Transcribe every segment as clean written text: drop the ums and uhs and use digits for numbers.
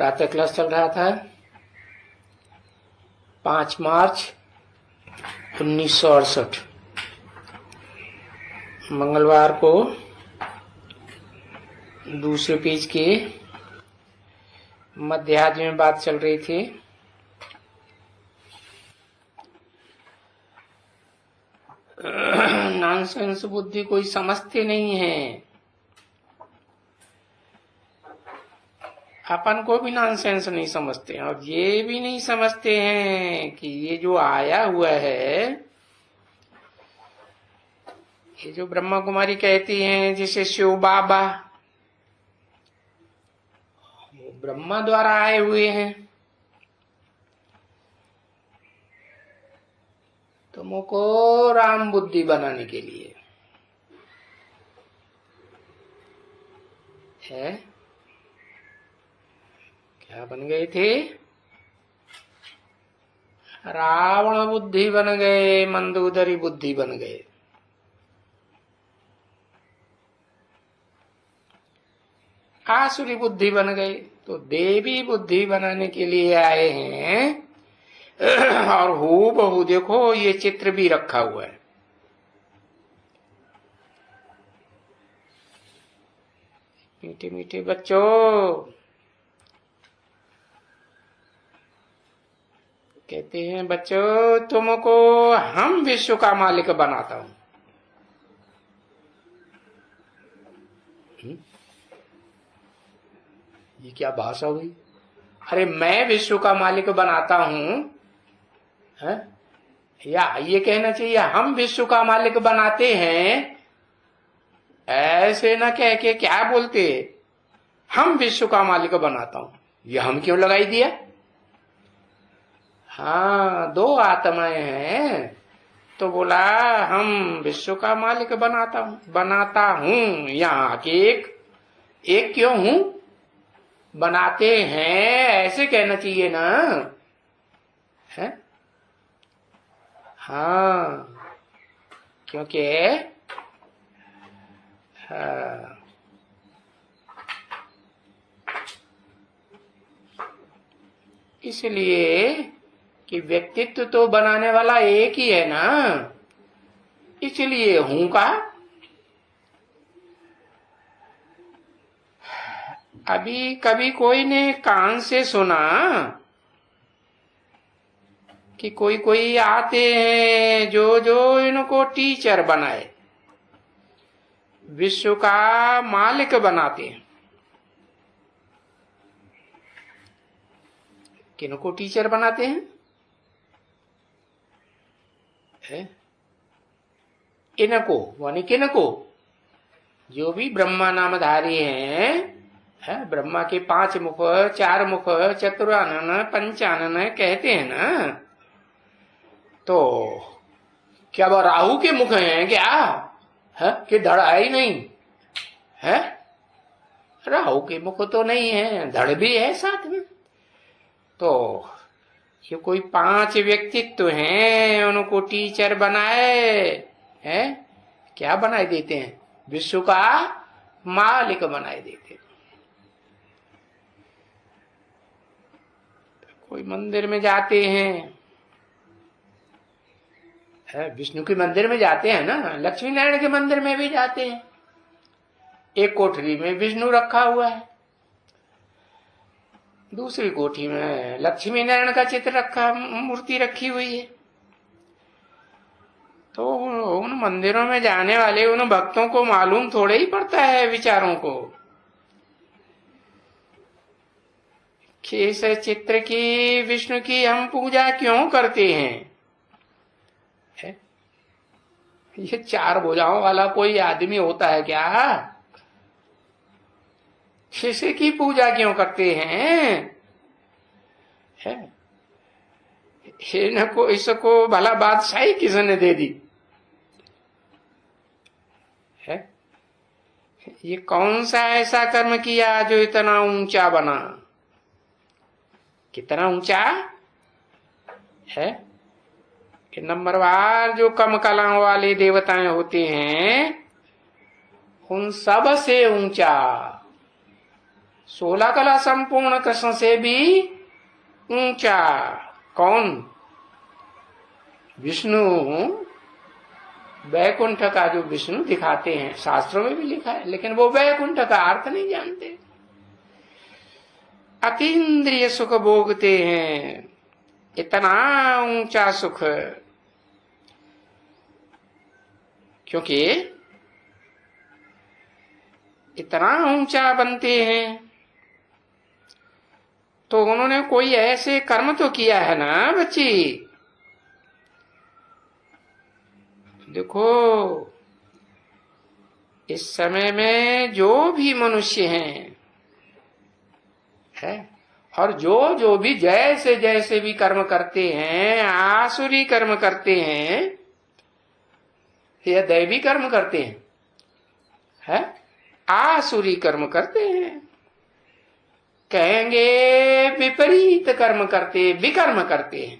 प्रातः क्लास चल रहा था 5 मार्च 1968 मंगलवार को दूसरे पेज के मध्याह्न में बात चल रही थी। नॉनसेंस बुद्धि कोई समझते नहीं है, अपन को भी नॉनसेंस नहीं समझते हैं और ये भी नहीं समझते हैं कि ये जो आया हुआ है, ये जो ब्रह्मा कुमारी कहती हैं जिसे शिव बाबा, वो ब्रह्मा द्वारा आए हुए हैं। तुमको राम बुद्धि बनाने के लिए है। क्या बन गए थे? रावण बुद्धि बन गए, मंदोदरी बुद्धि बन गए। आसुरी बुद्धि बन गई। तो देवी बुद्धि बनाने के लिए आए हैं। और हूबहू देखो ये चित्र भी रखा हुआ है। मीठे मीठे बच्चों, कहते हैं बच्चों तुमको हम विश्व का मालिक बनाता हूं। ये क्या भाषा हुई? अरे मैं विश्व का मालिक बनाता हूं है? या ये कहना चाहिए हम विश्व का मालिक बनाते हैं। ऐसे ना कह के क्या बोलते, हम विश्व का मालिक बनाता हूं। ये हम क्यों लगाई दिया? हाँ, 2 आत्माएं हैं तो बोला हम विश्व का मालिक बनाता हूं। यहाँ के एक क्यों हूं? बनाते हैं ऐसे कहना चाहिए ना है। हाँ, क्योंकि हाँ, इसलिए कि व्यक्तित्व तो बनाने वाला एक ही है ना, इसलिए हूं का। अभी कभी कोई ने कान से सुना कि कोई आते हैं जो इनको टीचर बनाए, विश्व का मालिक बनाते हैं। किनको टीचर बनाते हैं? इनको यानी किनको? जो भी ब्रह्मा नामधारी हैं, ब्रह्मा के 5 मुख, 4 मुख, चतुरानन, पंचानन कहते हैं ना। तो क्या वो राहु के मुख हैं क्या? है कि धड़ है ही नहीं है? राहु के मुख तो नहीं है, धड़ भी है साथ में। तो ये कोई 5 व्यक्तित्व हैं, उनको टीचर बनाए हैं। क्या बनाए देते हैं? विश्व का मालिक बनाए देते। कोई मंदिर में जाते हैं, विष्णु के मंदिर में जाते हैं ना, लक्ष्मी नारायण के मंदिर में भी जाते हैं। एक कोठरी में विष्णु रखा हुआ है, दूसरी कोठी में लक्ष्मी नारायण का चित्र रखा, मूर्ति रखी हुई है। तो उन मंदिरों में जाने वाले उन भक्तों को मालूम थोड़े ही पड़ता है विचारों को कि इस चित्र की, विष्णु की हम पूजा क्यों करते हैं। ये 4 भुजाओं वाला कोई आदमी होता है क्या? किसी की पूजा क्यों करते हैं? इनको इसको भला बादशाही किसने दे दी है? ये कौन सा ऐसा कर्म किया जो इतना ऊंचा बना? कितना ऊंचा है कि नंबरवार जो कम कलाओं वाले देवताएं होते हैं, उन सब से ऊंचा 16 कला संपूर्ण कृष्ण से भी ऊंचा। कौन? विष्णु। वैकुंठ का जो विष्णु दिखाते हैं, शास्त्रों में भी लिखा है, लेकिन वो वैकुंठ का अर्थ नहीं जानते। अतीन्द्रिय सुख भोगते हैं, इतना ऊंचा सुख, क्योंकि इतना ऊंचा बनते हैं तो उन्होंने कोई ऐसे कर्म तो किया है ना बच्ची। देखो, इस समय में जो भी मनुष्य हैं है, और जो भी जैसे जैसे भी कर्म करते हैं, आसुरी कर्म करते हैं या दैवी कर्म करते हैं, है? आसुरी कर्म करते हैं, कहेंगे विपरीत कर्म करते, विकर्म करते हैं।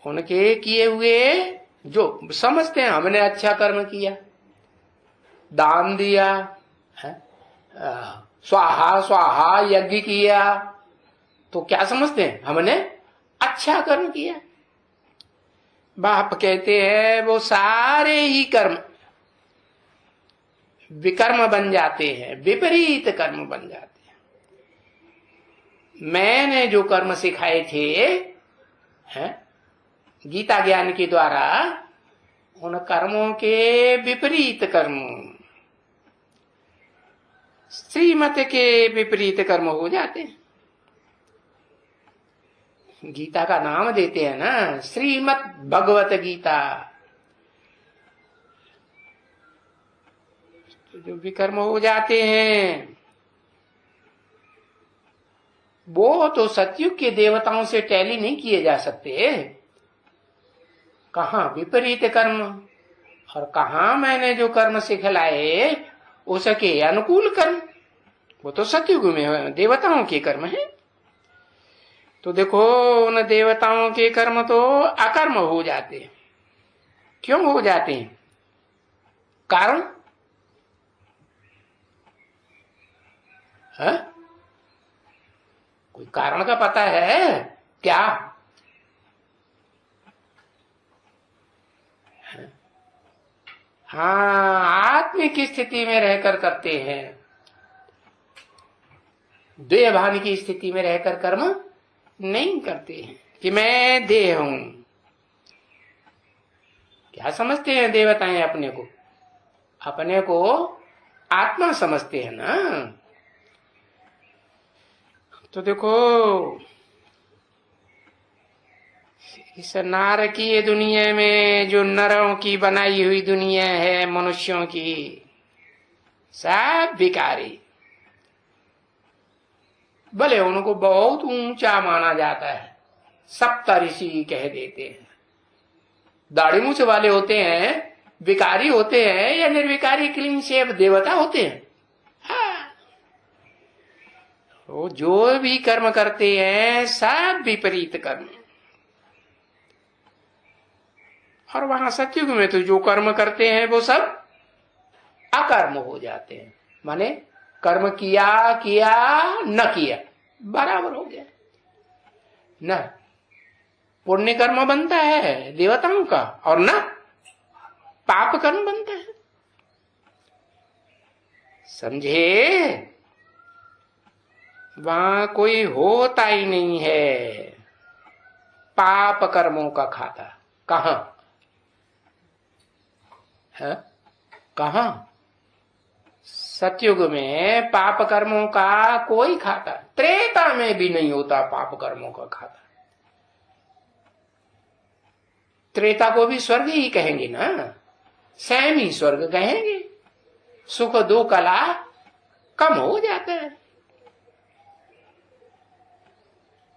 उनके किए हुए जो समझते हैं हमने अच्छा कर्म किया, दान दिया है, स्वाहा स्वाहा यज्ञ किया, तो क्या समझते हैं? हमने अच्छा कर्म किया। बाप कहते हैं वो सारे ही कर्म विकर्म बन जाते हैं, विपरीत कर्म बन जाते हैं। मैंने जो कर्म सिखाए थे हैं, गीता ज्ञान के द्वारा, उन कर्मों के विपरीत कर्म, श्रीमत के विपरीत कर्म हो जाते हैं। गीता का नाम देते हैं ना, श्रीमद् भगवत गीता। तो जो विकर्म हो जाते हैं वो तो सतयुग के देवताओं से टैली नहीं किए जा सकते। कहाँ विपरीत कर्म और कहाँ मैंने जो कर्म सिखलाए उसके अनुकूल कर्म, वो तो सतयुग में देवताओं के कर्म है। तो देखो, उन देवताओं के कर्म तो अकर्म हो जाते हैं। क्यों हो जाते हैं? कारण है? कोई कारण का पता है क्या? हाँ, आत्मिक स्थिति में रहकर करते हैं, देहभान की स्थिति में रहकर कर्म नहीं करते हैं कि मैं देह हूं। क्या समझते हैं देवताएं अपने को? अपने को आत्मा समझते हैं ना। तो देखो, इस नारकीय दुनिया में जो नरों की बनाई हुई दुनिया है, मनुष्यों की, सब विकारी। भले उनको बहुत ऊंचा माना जाता है, सप्तऋषि कह देते हैं, दाढ़ी मूछ वाले होते हैं, विकारी होते हैं या निर्विकारी क्लीन शेव देवता होते हैं। वो जो भी कर्म करते हैं सब विपरीत कर्म। और वहां सतयुग में तो जो कर्म करते हैं वो सब अकर्म हो जाते हैं। माने कर्म किया किया न किया बराबर हो गया। न पुण्य कर्म बनता है देवताओं का और न पाप कर्म बनता है। समझे? वहां कोई होता ही नहीं है पाप कर्मों का खाता। कहां है? कहां? सतयुग में पाप कर्मों का कोई खाता, त्रेता में भी नहीं होता पाप कर्मों का खाता। त्रेता को भी स्वर्ग ही कहेंगे ना, स्वयं ही स्वर्ग कहेंगे। सुख दो कला कम हो जाता है।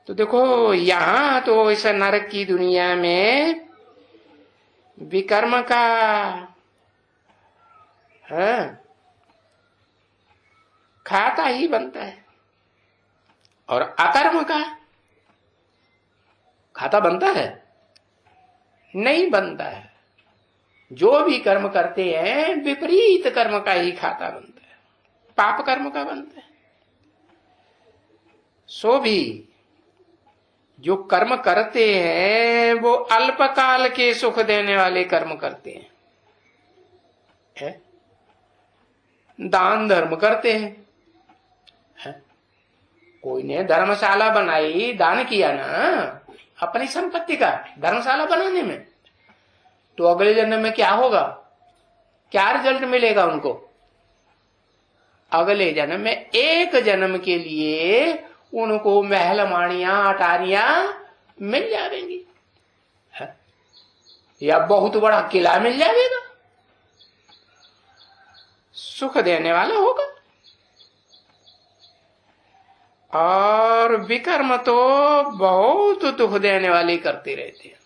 तो देखो, यहां तो इस नरक की दुनिया में विकर्म का खाता ही बनता है और अकर्म का खाता बनता है? नहीं बनता है। जो भी कर्म करते हैं विपरीत कर्म का ही खाता बनता है। पाप कर्म का बनता है। सो भी जो कर्म करते हैं वो अल्पकाल के सुख देने वाले कर्म करते हैं, है? दान धर्म करते हैं, है? कोई ने धर्मशाला बनाई, दान किया ना अपनी संपत्ति का धर्मशाला बनाने में, तो अगले जन्म में क्या होगा, क्या रिजल्ट मिलेगा उनको? अगले जन्म में एक जन्म के लिए उनको महल माणियां अटारियां मिल जाएंगी, या बहुत बड़ा किला मिल जाएगा, सुख देने वाला होगा। और विकर्म तो बहुत दुख देने वाले करते रहते हैं।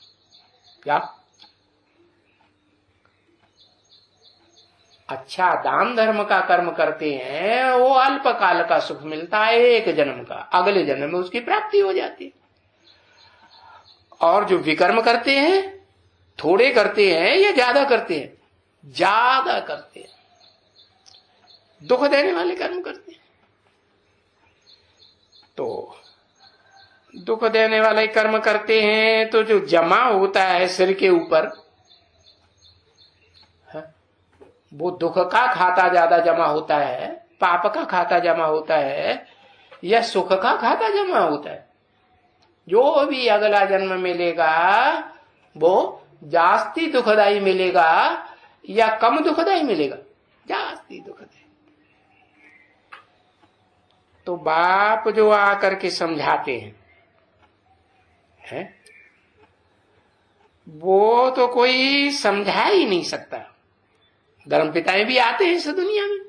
क्या अच्छा दान धर्म का कर्म करते हैं, वो अल्पकाल का सुख मिलता है, एक जन्म का, अगले जन्म में उसकी प्राप्ति हो जाती है। और जो विकर्म करते हैं, थोड़े करते हैं या ज्यादा करते हैं, ज्यादा करते हैं, दुख देने वाले कर्म करते हैं। तो दुख देने वाले कर्म करते हैं तो जो जमा होता है सिर के ऊपर, वो दुख का खाता ज्यादा जमा होता है, पाप का खाता जमा होता है, या सुख का खाता जमा होता है? जो भी अगला जन्म मिलेगा वो जास्ती दुखदाई मिलेगा या कम दुखदाई मिलेगा? जास्ती दुखदाई। तो बाप जो आकर के समझाते हैं, वो तो कोई समझा ही नहीं सकता। धर्म पिताएं भी आते हैं इस दुनिया में,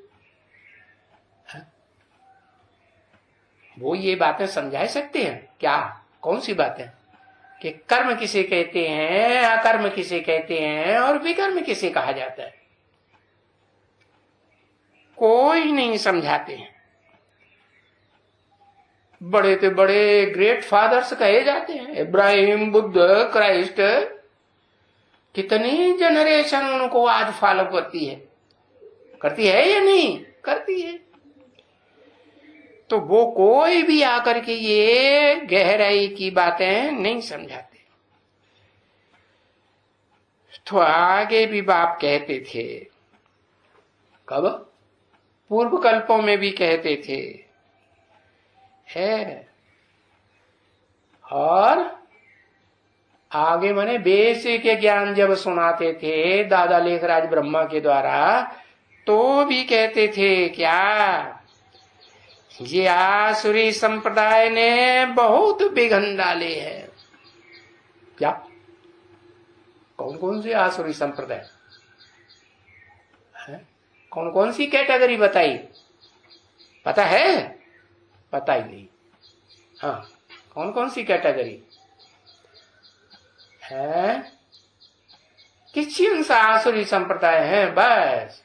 वो ये बातें समझा सकते हैं क्या? कौन सी बातें? कि कर्म किसे कहते हैं, अकर्म किसे कहते हैं, और विकर्म किसे कहा जाता है, कोई नहीं समझाते हैं। बड़े से बड़े ग्रेट फादर्स कहे जाते हैं, इब्राहिम, बुद्ध, क्राइस्ट, कितनी जनरेशन उनको आज फॉलो करती है या नहीं करती है? तो वो कोई भी आकर के ये गहराई की बातें नहीं समझाते। तो आगे भी बाप कहते थे, कब? पूर्व कल्पों में भी कहते थे, है। और आगे माने बेसिक ज्ञान जब सुनाते थे दादा लेखराज ब्रह्मा के द्वारा, तो भी कहते थे क्या? ये आसुरी संप्रदाय ने बहुत विघन डाले हैं। क्या? कौन कौन से आसुरी संप्रदाय? कौन कौन सी कैटेगरी बताई? पता है? पता ही नहीं। हाँ, कौन कौन सी कैटेगरी है? क्रिश्चियन आसुरी संप्रदाय है बस।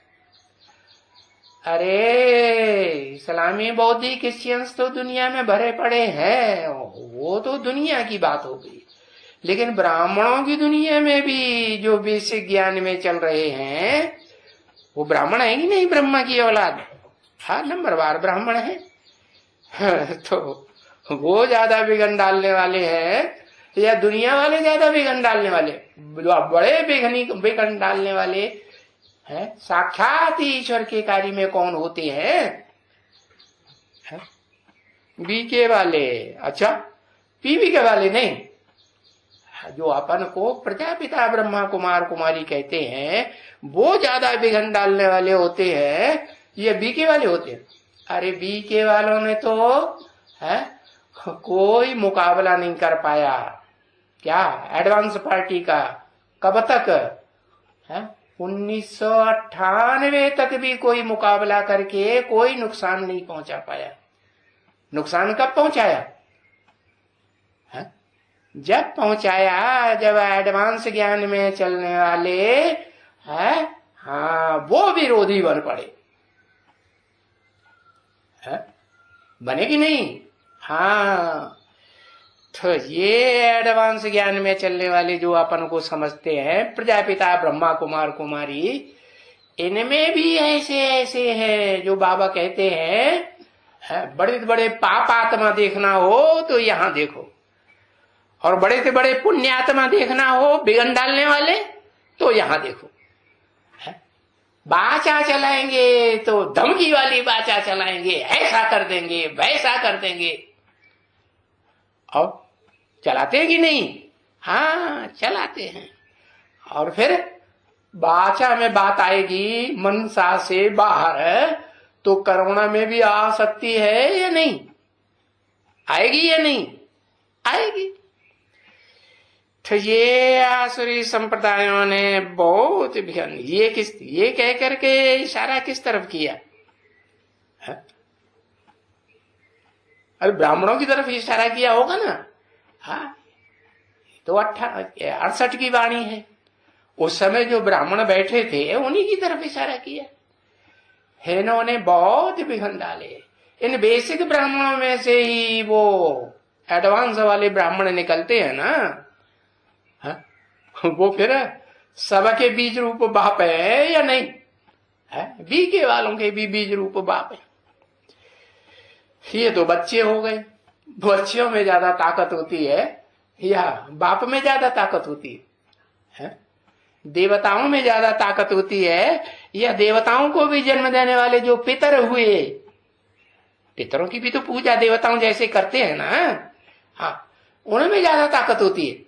अरे इस्लामी बौद्धी क्रिश्चियंस तो दुनिया में भरे पड़े हैं, वो तो दुनिया की बात हो गई। लेकिन ब्राह्मणों की दुनिया में भी जो बेसिक ज्ञान में चल रहे हैं, वो ब्राह्मण है कि नहीं? ब्रह्मा की औलाद, हाँ, नंबरवार ब्राह्मण है। तो वो ज्यादा विघन डालने वाले हैं या दुनिया वाले ज्यादा विघन डालने वाले? बड़े विघन डालने वाले हैं साक्षात ईश्वर के कार्य में कौन होते हैं? बीके वाले। अच्छा, पीवी के वाले नहीं। जो अपन को प्रजापिता ब्रह्मा कुमार कुमारी कहते हैं, वो ज्यादा विघन डालने वाले होते हैं, ये बीके वाले होते हैं। अरे बीके वालों ने तो है कोई मुकाबला नहीं कर पाया। क्या? एडवांस पार्टी का कब तक है? 1998 तक भी कोई मुकाबला करके कोई नुकसान नहीं पहुंचा पाया। नुकसान कब पहुंचाया? है? जब पहुंचाया जब एडवांस ज्ञान में चलने वाले है, हाँ, वो विरोधी बन पड़े। है? बने कि नहीं? हाँ। तो ये एडवांस ज्ञान में चलने वाले जो अपन को समझते हैं प्रजापिता ब्रह्मा कुमार कुमारी, इनमें भी ऐसे ऐसे है जो बाबा कहते हैं, बड़े बड़े पाप आत्मा देखना हो तो यहां देखो, और बड़े से बड़े पुण्यात्मा देखना हो बिगन डालने वाले तो यहां देखो। बाचा चलाएंगे तो धमकी वाली बाचा चलाएंगे, ऐसा कर देंगे वैसा कर देंगे, और चलाते हैं कि नहीं? हाँ चलाते हैं। और फिर बाचा में बात आएगी मनसा से बाहर है तो करुणा में भी आ सकती है या नहीं? आएगी या नहीं? आएगी। तो ये आसुरी संप्रदायों ने बहुत ये कह करके इशारा किस तरफ किया है? अरे ब्राह्मणों की तरफ इशारा किया होगा ना। हाँ तो 68 की वाणी है, उस समय जो ब्राह्मण बैठे थे उन्हीं की तरफ इशारा किया है। इन्होंने बहुत विघन डाले। इन बेसिक ब्राह्मणों में से ही वो एडवांस वाले ब्राह्मण निकलते हैं ना। हाँ? वो फिर सबके बीज रूप बाप है या नहीं है? बीके वालों के भी बीज रूप बाप है। ये तो बच्चे हो गए, बच्चियों में ज्यादा ताकत होती है या बाप में ज्यादा ताकत होती है? देवताओं में ज्यादा ताकत होती है या देवताओं को भी जन्म देने वाले जो पितर हुए, पितरों की भी तो पूजा देवताओं जैसे करते हैं ना। हाँ उनमें ज्यादा ताकत होती है।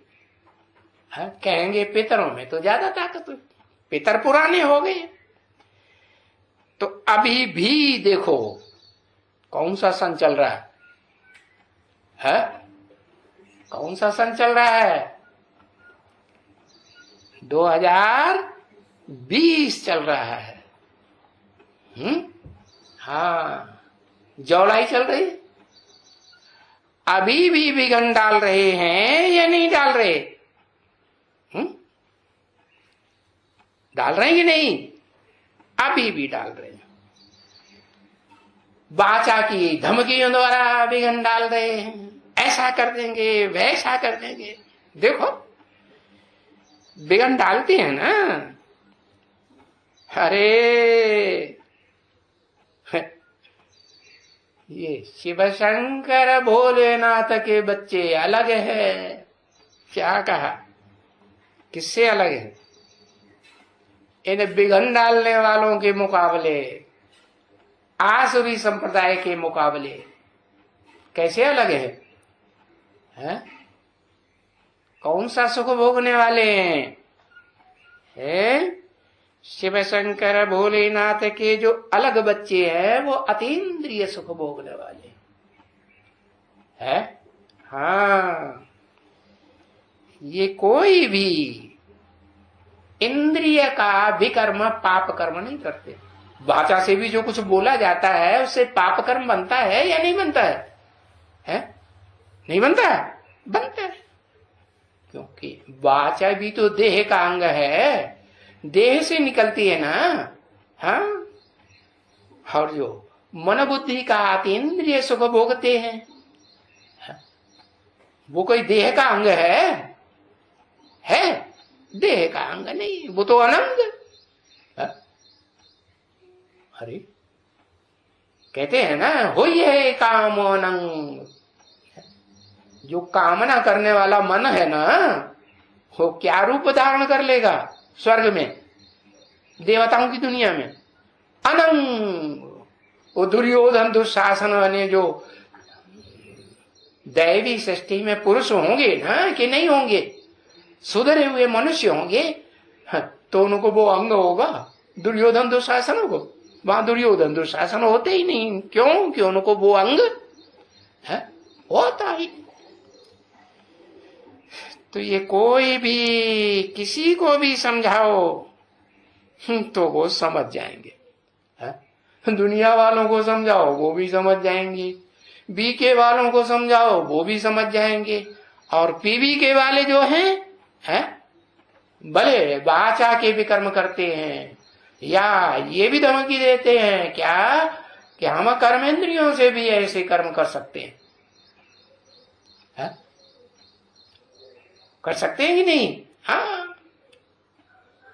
हाँ, कहेंगे पितरों में तो ज्यादा ताकत हुई, पितर पुराने हो गए। तो अभी भी देखो कौन सा सन चल रहा है? कौन सा सन चल रहा है? 2020 चल रहा है। हाँ जौलाई चल रही है। अभी भी विघन डाल रहे हैं या नहीं डाल रहे? डाल रहे हैं कि नहीं? अभी भी डाल रहे हैं। बाचा की धमकियों द्वारा विघन डाल रहे हैं, ऐसा कर देंगे वैसा कर देंगे। देखो विघन डालते हैं ना। अरे ये शिव शंकर भोलेनाथ के बच्चे अलग है। क्या कहा? किससे अलग है? इन विघन डालने वालों के मुकाबले, आसुरी संप्रदाय के मुकाबले कैसे अलग है? कौन सा सुख भोगने वाले हैं? शिव शंकर भोलेनाथ के जो अलग बच्चे हैं वो अतीन्द्रिय सुख भोगने वाले हैं। हाँ ये कोई भी इंद्रिय का विकर्म पाप कर्म नहीं करते। वाचा से भी जो कुछ बोला जाता है उससे पाप कर्म बनता है या नहीं बनता है? नहीं बनता है? बनता है, क्योंकि वाचा भी तो देह का अंग है, देह से निकलती है ना। हाँ और जो मन बुद्धि का अतीन्द्रिय सुख भोगते हैं वो कोई देह का अंग है? देह का अंग नहीं, वो तो अनंग। अरे कहते हैं ना हो ये काम अनंग। जो कामना करने वाला मन है ना वो क्या रूप धारण कर लेगा स्वर्ग में, देवताओं की दुनिया में? अनंग। वो दुर्योधन दुशासन ने जो दैवी सृष्टि में पुरुष होंगे ना कि नहीं होंगे, सुधरे हुए मनुष्य होंगे, तो उनको वो अंग होगा दुर्योधन दुशासन को। वहां दुर्योधन दुशासन होते ही नहीं। क्यों? कि उनको वो अंग होता ही। तो ये कोई भी किसी को भी समझाओ तो वो समझ जाएंगे। दुनिया वालों को समझाओ वो भी समझ जाएंगे, बीके वालों को समझाओ वो भी समझ जाएंगे, और पीवी के वाले जो हैं भले वाचा के भी कर्म करते हैं या ये भी धमकी देते हैं क्या कि हम कर्मेंद्रियों से भी ऐसे कर्म कर सकते हैं। कर सकते हैं कि नहीं? हाँ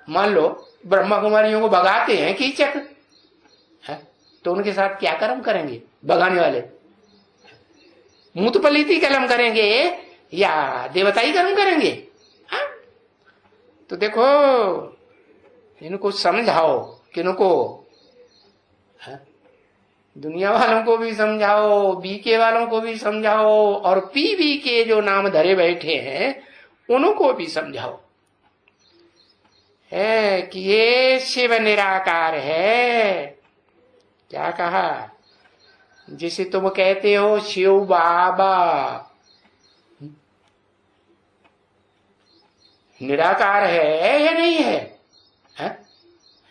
मान लो ब्रह्मा कुमारियों को भगाते हैं कीचक है, तो उनके साथ क्या कर्म करेंगे भगाने वाले? मूतपलीती कर्म करेंगे या देवताई कर्म करेंगे? हाँ? तो देखो इनको समझाओ, किनको? दुनिया वालों को भी समझाओ, बीके वालों को भी समझाओ, और पीवी के जो नाम धरे बैठे हैं उनको भी समझाओ है कि ये शिव निराकार है। क्या कहा? जिसे तुम कहते हो शिव बाबा, निराकार है या नहीं है?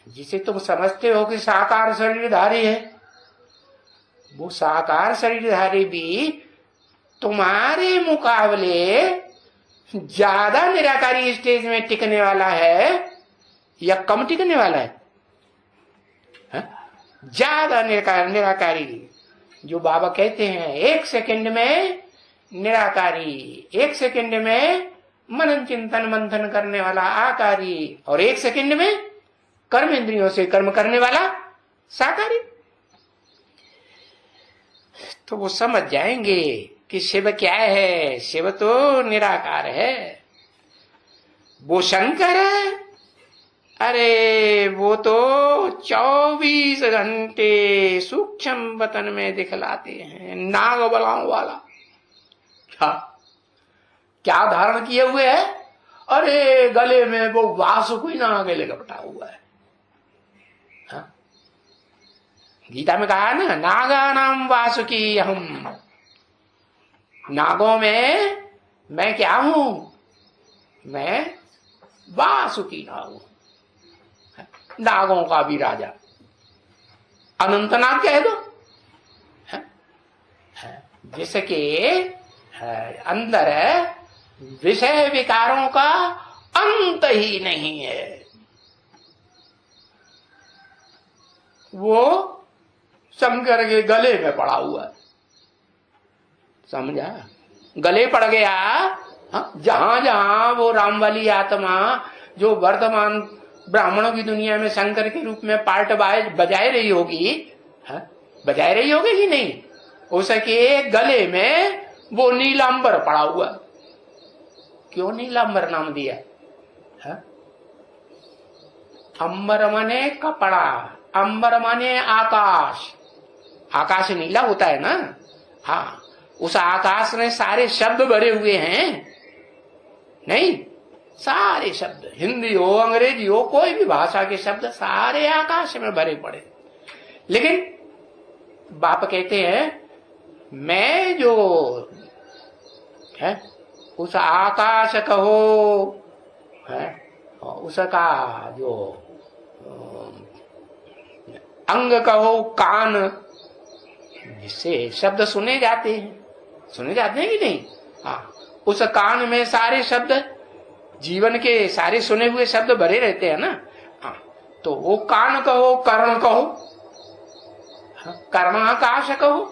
जिसे तुम समझते हो कि साकार शरीरधारी है, वो साकार शरीरधारी भी तुम्हारे मुकाबले ज्यादा निराकारी स्टेज में टिकने वाला है या कम टिकने वाला है? ज्यादा निराकारी। जो बाबा कहते हैं 1 सेकंड में निराकारी, 1 सेकंड में मनन चिंतन मंथन करने वाला आकारी, और 1 सेकंड में कर्म इंद्रियों से कर्म करने वाला साकारी। तो वो समझ जाएंगे कि शिव क्या है। शिव तो निराकार है। वो शंकर है, अरे वो तो 24 घंटे सूक्ष्म वतन में दिखलाते हैं, नाग बलाओं वाला। क्या धारण किए हुए है? अरे गले में वो वासुकी नाग लपटा हुआ है। गीता में कहा ना, नागा नाम वासुकी हम। नागों में मैं क्या हूं? मैं वासुकी नाग हूं, नागों का भी राजा। अनंतनाग कह दो, जिसके अंदर विषय विकारों का अंत ही नहीं है। वो शंकर के गले में पड़ा हुआ है, समझा? गले पड़ गया। जहां जहां वो राम वाली आत्मा जो वर्तमान ब्राह्मणों की दुनिया में शंकर के रूप में पार्ट बजाए रही होगी, बजाए रही होगी कि नहीं, उसके गले में वो नीलांबर पड़ा हुआ। क्यों नीलांबर नाम दिया? अंबर माने कपड़ा, अंबर माने आकाश। आकाश नीला होता है ना। हाँ, उस आकाश में सारे शब्द भरे हुए हैं। नहीं, सारे शब्द, हिंदी हो अंग्रेजी हो कोई भी भाषा के शब्द सारे आकाश में भरे पड़े। लेकिन बाप कहते हैं मैं जो है उस आकाश कहो है, उसका जो अंग कहो कान, जिससे शब्द सुने जाते हैं कि नहीं? हाँ, उस कान में सारे शब्द, जीवन के सारे सुने हुए शब्द भरे रहते हैं ना। हाँ, तो वो कान कहो, कर्ण कहो, कर्णाकाश कहो,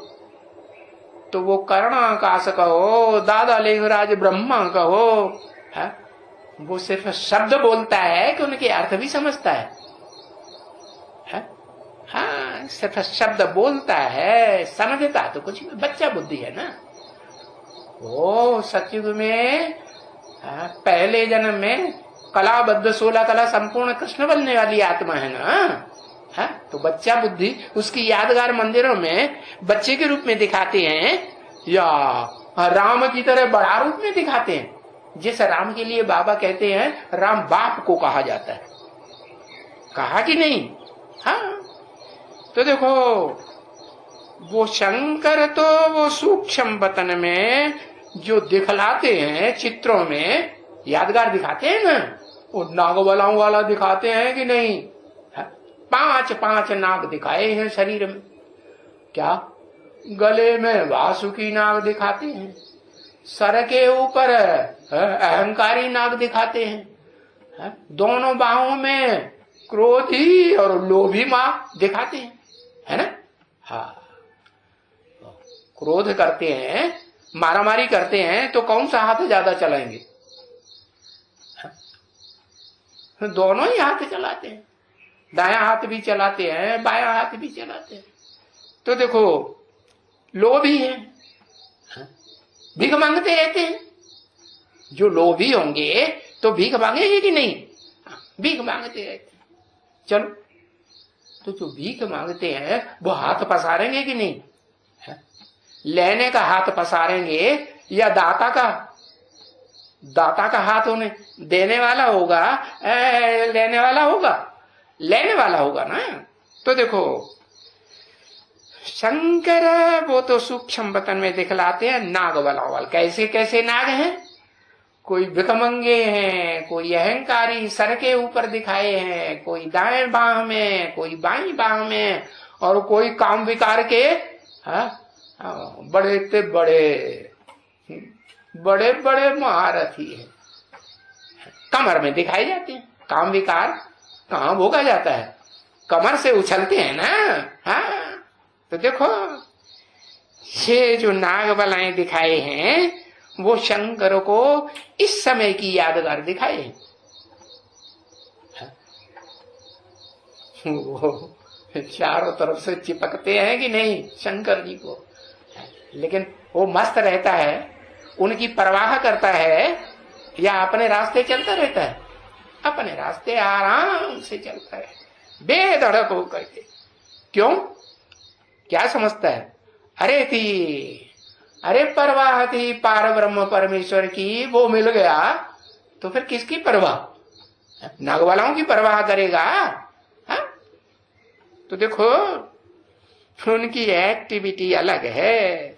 तो वो कर्णाकाश कहो, दादा लेखराज ब्रह्मा कहो, है? वो सिर्फ शब्द बोलता है कि उनके अर्थ भी समझता है? हाँ, सिर्फ शब्द बोलता है, समझता तो कुछ बच्चा बुद्धि है ना। वो सतयुग में पहले जन्म में कलाबद्ध 16 कला संपूर्ण कृष्ण बनने वाली आत्मा है ना। तो बच्चा बुद्धि उसकी यादगार मंदिरों में बच्चे के रूप में दिखाते हैं या राम की तरह बड़ा रूप में दिखाते हैं। जिस राम के लिए बाबा कहते हैं राम बाप को कहा जाता है, कहा कि नहीं? हाँ, तो देखो वो शंकर तो वो सूक्ष्म वतन में जो दिखलाते हैं, चित्रों में यादगार दिखाते हैं ना, वो नागबलाओं वाला दिखाते हैं कि नहीं? 5 नाग दिखाए हैं शरीर में। क्या? गले में वासुकी नाग दिखाते हैं, सर के ऊपर अहंकारी नाग दिखाते हैं, दोनों बाहों में क्रोधी और लोभी नाग दिखाते हैं, है ना? हाँ, क्रोध करते हैं, मारामारी करते हैं तो कौन सा हाथ ज्यादा चलाएंगे? दोनों ही हाथ चलाते हैं। दायां हाथ भी चलाते हैं, बायां हाथ भी चलाते हैं। तो देखो लोभी है, भीख मांगते रहते हैं। जो लोभी होंगे तो भीख मांगेंगे कि नहीं? भीख मांगते रहते हैं। चलो, तो जो भीख मांगते हैं वो हाथ पसारेंगे कि नहीं? लेने का हाथ पसारेंगे या दाता का? दाता का हाथ होने, देने वाला होगा लेने वाला होगा? लेने वाला होगा ना। तो देखो शंकर वो तो सूक्ष्म वतन में दिखलाते हैं नाग बलावल। कैसे कैसे नाग हैं? कोई भिखमंगे हैं, कोई अहंकारी सर के ऊपर दिखाए हैं, कोई दाएं बाह में, कोई बाईं बाह में, और कोई काम विकार के बड़े ते बड़े बड़े महारथी है, कमर में दिखाई जाते हैं। काम विकार कहाँ भोगा जाता है? कमर से उछलते हैं ना। हाँ, तो देखो ये जो नाग बलाएं दिखाए हैं वो शंकर को इस समय की यादगार दिखाए हैं। वो चारों तरफ से चिपकते हैं कि नहीं शंकर जी को, लेकिन वो मस्त रहता है, उनकी परवाह करता है या अपने रास्ते चलता रहता है? अपने रास्ते आराम से चलता है, बेधड़क होकर के। क्यों? क्या समझता है? अरे परवाह थी पार ब्रह्म परमेश्वर की, वो मिल गया तो फिर किसकी परवाह? नागवालाओं की परवाह करेगा? हा? तो देखो उनकी एक्टिविटी अलग है।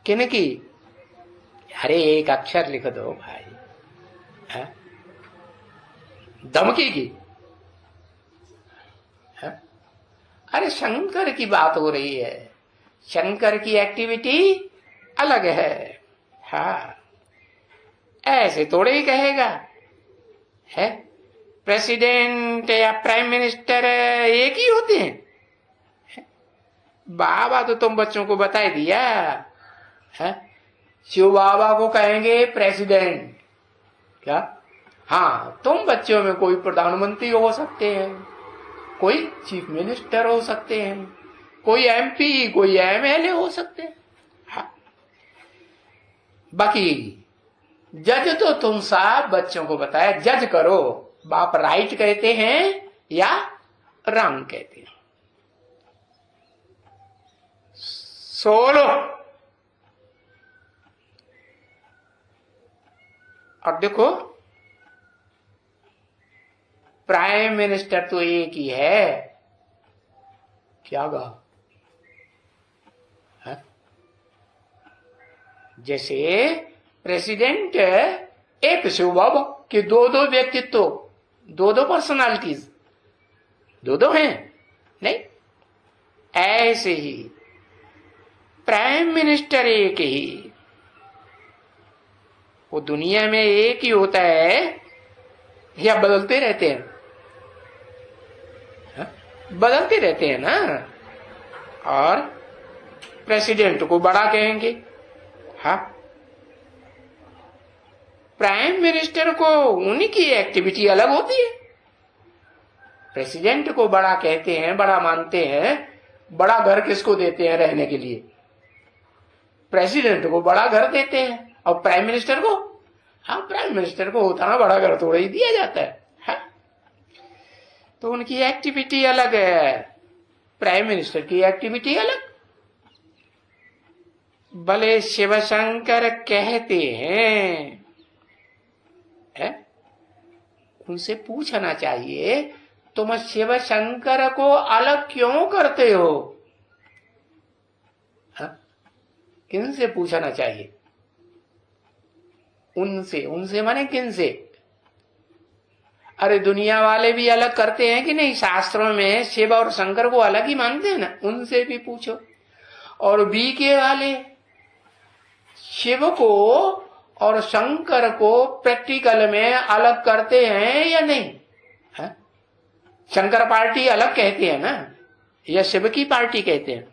किनकी? अरे एक अक्षर लिख दो भाई, है? धमकी की? है? अरे शंकर की बात हो रही है, शंकर की एक्टिविटी अलग है। हाँ, ऐसे थोड़े ही कहेगा है प्रेसिडेंट या प्राइम मिनिस्टर एक ही होते हैं। बाबा तो तुम बच्चों को बता दिया है, शिव बाबा को कहेंगे प्रेसिडेंट। क्या? हाँ, तुम बच्चों में कोई प्रधानमंत्री हो सकते हैं, कोई चीफ मिनिस्टर हो सकते हैं, कोई एमपी, कोई एमएलए हो सकते हैं। हाँ। बाकी जज तो तुम साहब बच्चों को बताया, जज करो, बाप राइट कहते हैं या रॉन्ग कहते हैं। सोलो। और देखो प्राइम मिनिस्टर तो एक ही है। क्या कहा? जैसे प्रेसिडेंट एक शिव बाबा के दो व्यक्तित्व, दो पर्सनालिटीज, दो हैं नहीं, ऐसे ही प्राइम मिनिस्टर एक ही। वो दुनिया में एक ही होता है या बदलते रहते हैं? बदलते रहते हैं ना। और प्रेसिडेंट को बड़ा कहेंगे, हाँ, प्राइम मिनिस्टर को उनकी एक्टिविटी अलग होती है। प्रेसिडेंट को बड़ा कहते हैं, बड़ा मानते हैं। बड़ा घर किसको देते हैं रहने के लिए? प्रेसिडेंट को बड़ा घर देते हैं। और प्राइम मिनिस्टर को? हाँ, प्राइम मिनिस्टर को उतना बड़ा घर थोड़ा ही दिया जाता है। हाँ? तो उनकी एक्टिविटी अलग है, प्राइम मिनिस्टर की एक्टिविटी अलग। भले शिवशंकर कहते हैं, है? उनसे पूछना चाहिए तुम शिवशंकर को अलग क्यों करते हो? किनसे पूछना चाहिए? उनसे माने किनसे? अरे दुनिया वाले भी अलग करते हैं कि नहीं? शास्त्रों में शिव और शंकर को अलग ही मानते हैं ना, उनसे भी पूछो। और बीके वाले शिव को और शंकर को प्रैक्टिकल में अलग करते हैं या नहीं? है? शंकर पार्टी अलग कहते हैं ना, या शिव की पार्टी कहते हैं?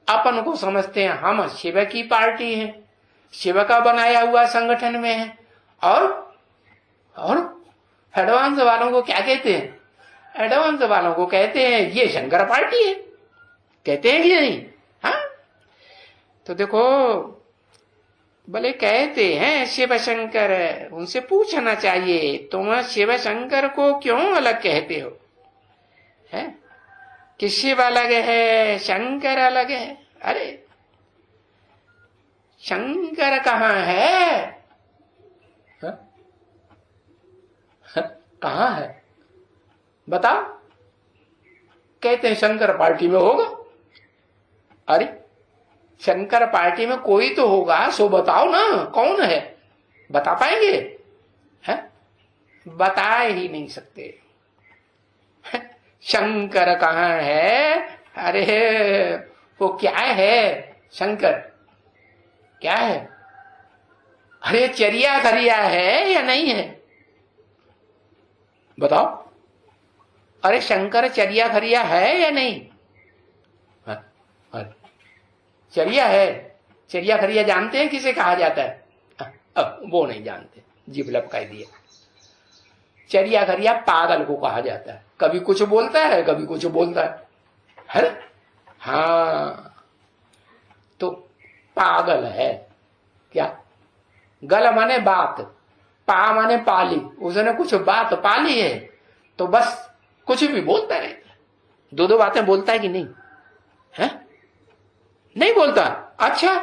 अपन को समझते हैं हम शिव की पार्टी है, शिव का बनाया हुआ संगठन में है, और एडवांस वालों को क्या कहते हैं? एडवांस वालों को कहते हैं ये शंकर पार्टी है, कहते हैं कि नहीं? हाँ, तो देखो, भले कहते हैं शिव शंकर, उनसे पूछना चाहिए तुम शिव शंकर को क्यों अलग कहते हो? है कि शिव अलग है, शंकर अलग है? अरे शंकर कहाँ है? कहाँ है बताओ? कहते हैं शंकर पार्टी में होगा। अरे शंकर पार्टी में कोई तो होगा, सो बताओ ना कौन है, बता पाएंगे? है बता ही नहीं सकते। शंकर कहाँ है? अरे वो क्या है शंकर? क्या है? अरे चरिया खरिया है या नहीं है? बताओ। अरे शंकर चरिया खरिया है या नहीं? अरे चरिया है। चरिया खरिया जानते हैं किसे कहा जाता है? वो नहीं जानते, जीभ लपकाई दिया। चरिया खरिया पागल को कहा जाता है, कभी कुछ बोलता है कभी कुछ बोलता है ना? हाँ, तो पागल है क्या? गल माने बात, पा माने पाली, उसने कुछ बात पाली है तो बस कुछ भी बोलता रहता है। दो दो बातें बोलता है कि नहीं? है नहीं बोलता। अच्छा,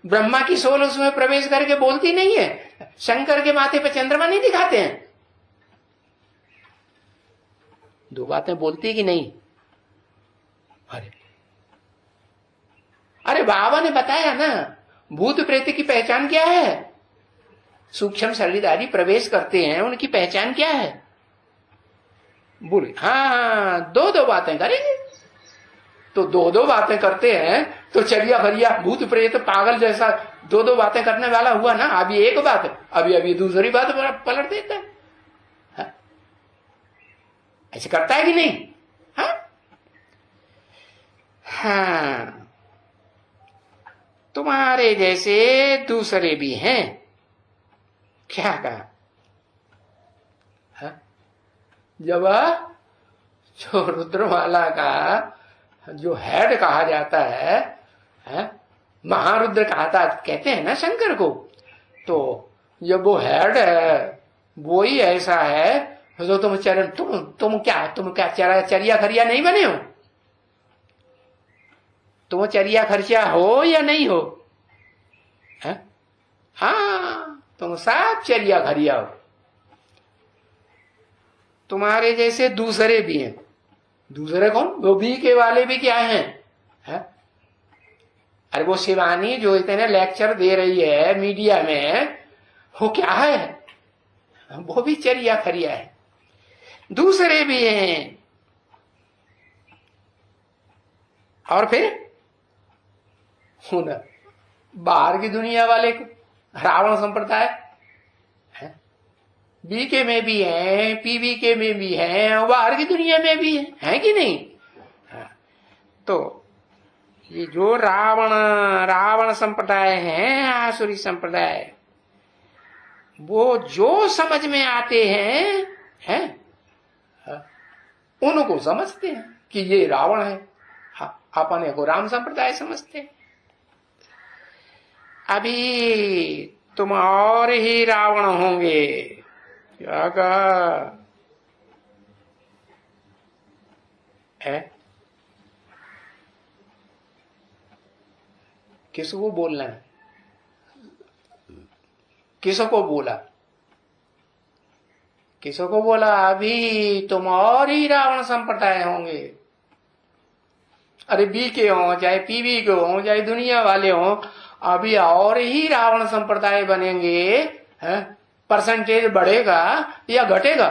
ब्रह्मा की सोल उसमें प्रवेश करके बोलती नहीं है? शंकर के माथे पे चंद्रमा नहीं दिखाते हैं? दो बातें बोलती कि नहीं? अरे बाबा ने बताया ना, भूत प्रेत की पहचान क्या है? सूक्ष्म शरीरधारी प्रवेश करते हैं, उनकी पहचान क्या है? बोले हाँ, दो दो बातें करेंगे। तो दो दो बातें करते हैं तो चरिया खरिया भूत प्रेत पागल जैसा दो दो बातें करने वाला हुआ ना। अभी एक बात, अभी दूसरी बात पलट देता है। ऐसे करता है कि नहीं? हाँ, तुम्हारे जैसे दूसरे भी हैं। क्या कहा? जब जो रुद्रमाला का जो हेड कहा जाता है, महारुद्र कहते हैं ना शंकर को, तो जब वो हेड है वो ही ऐसा है तो तुम क्या चरिया खरिया नहीं बने हो? तुम चरिया खर्चा हो या नहीं हो? हाँ, तुम सब चरिया खरिया हो। तुम्हारे जैसे दूसरे भी हैं। दूसरे कौन? वो बी के वाले भी क्या हैं? अरे वो शिवानी जो इतने लेक्चर दे रही है मीडिया में, वो क्या है? वो भी चरिया खरिया है। दूसरे भी हैं। और फिर बाहर की दुनिया वाले को रावण संप्रदाय बीके में भी है, पीवीके में भी है, और बाहर की दुनिया में भी है कि नहीं? तो ये जो रावण संप्रदाय है, आसुरी संप्रदाय, वो जो समझ में आते हैं उनको समझते हैं कि ये रावण है। अपने को राम संप्रदाय समझते हैं। अभी तुम और ही रावण होंगे। क्या कहा है? किसको बोलना है? किसको बोला? किसको बोला? अभी तुम और ही रावण संप्रदाय होंगे। अरे बी के हो चाहे पीवी के हो चाहे दुनिया वाले हो, अभी और ही रावण संप्रदाय बनेंगे। परसेंटेज बढ़ेगा या घटेगा?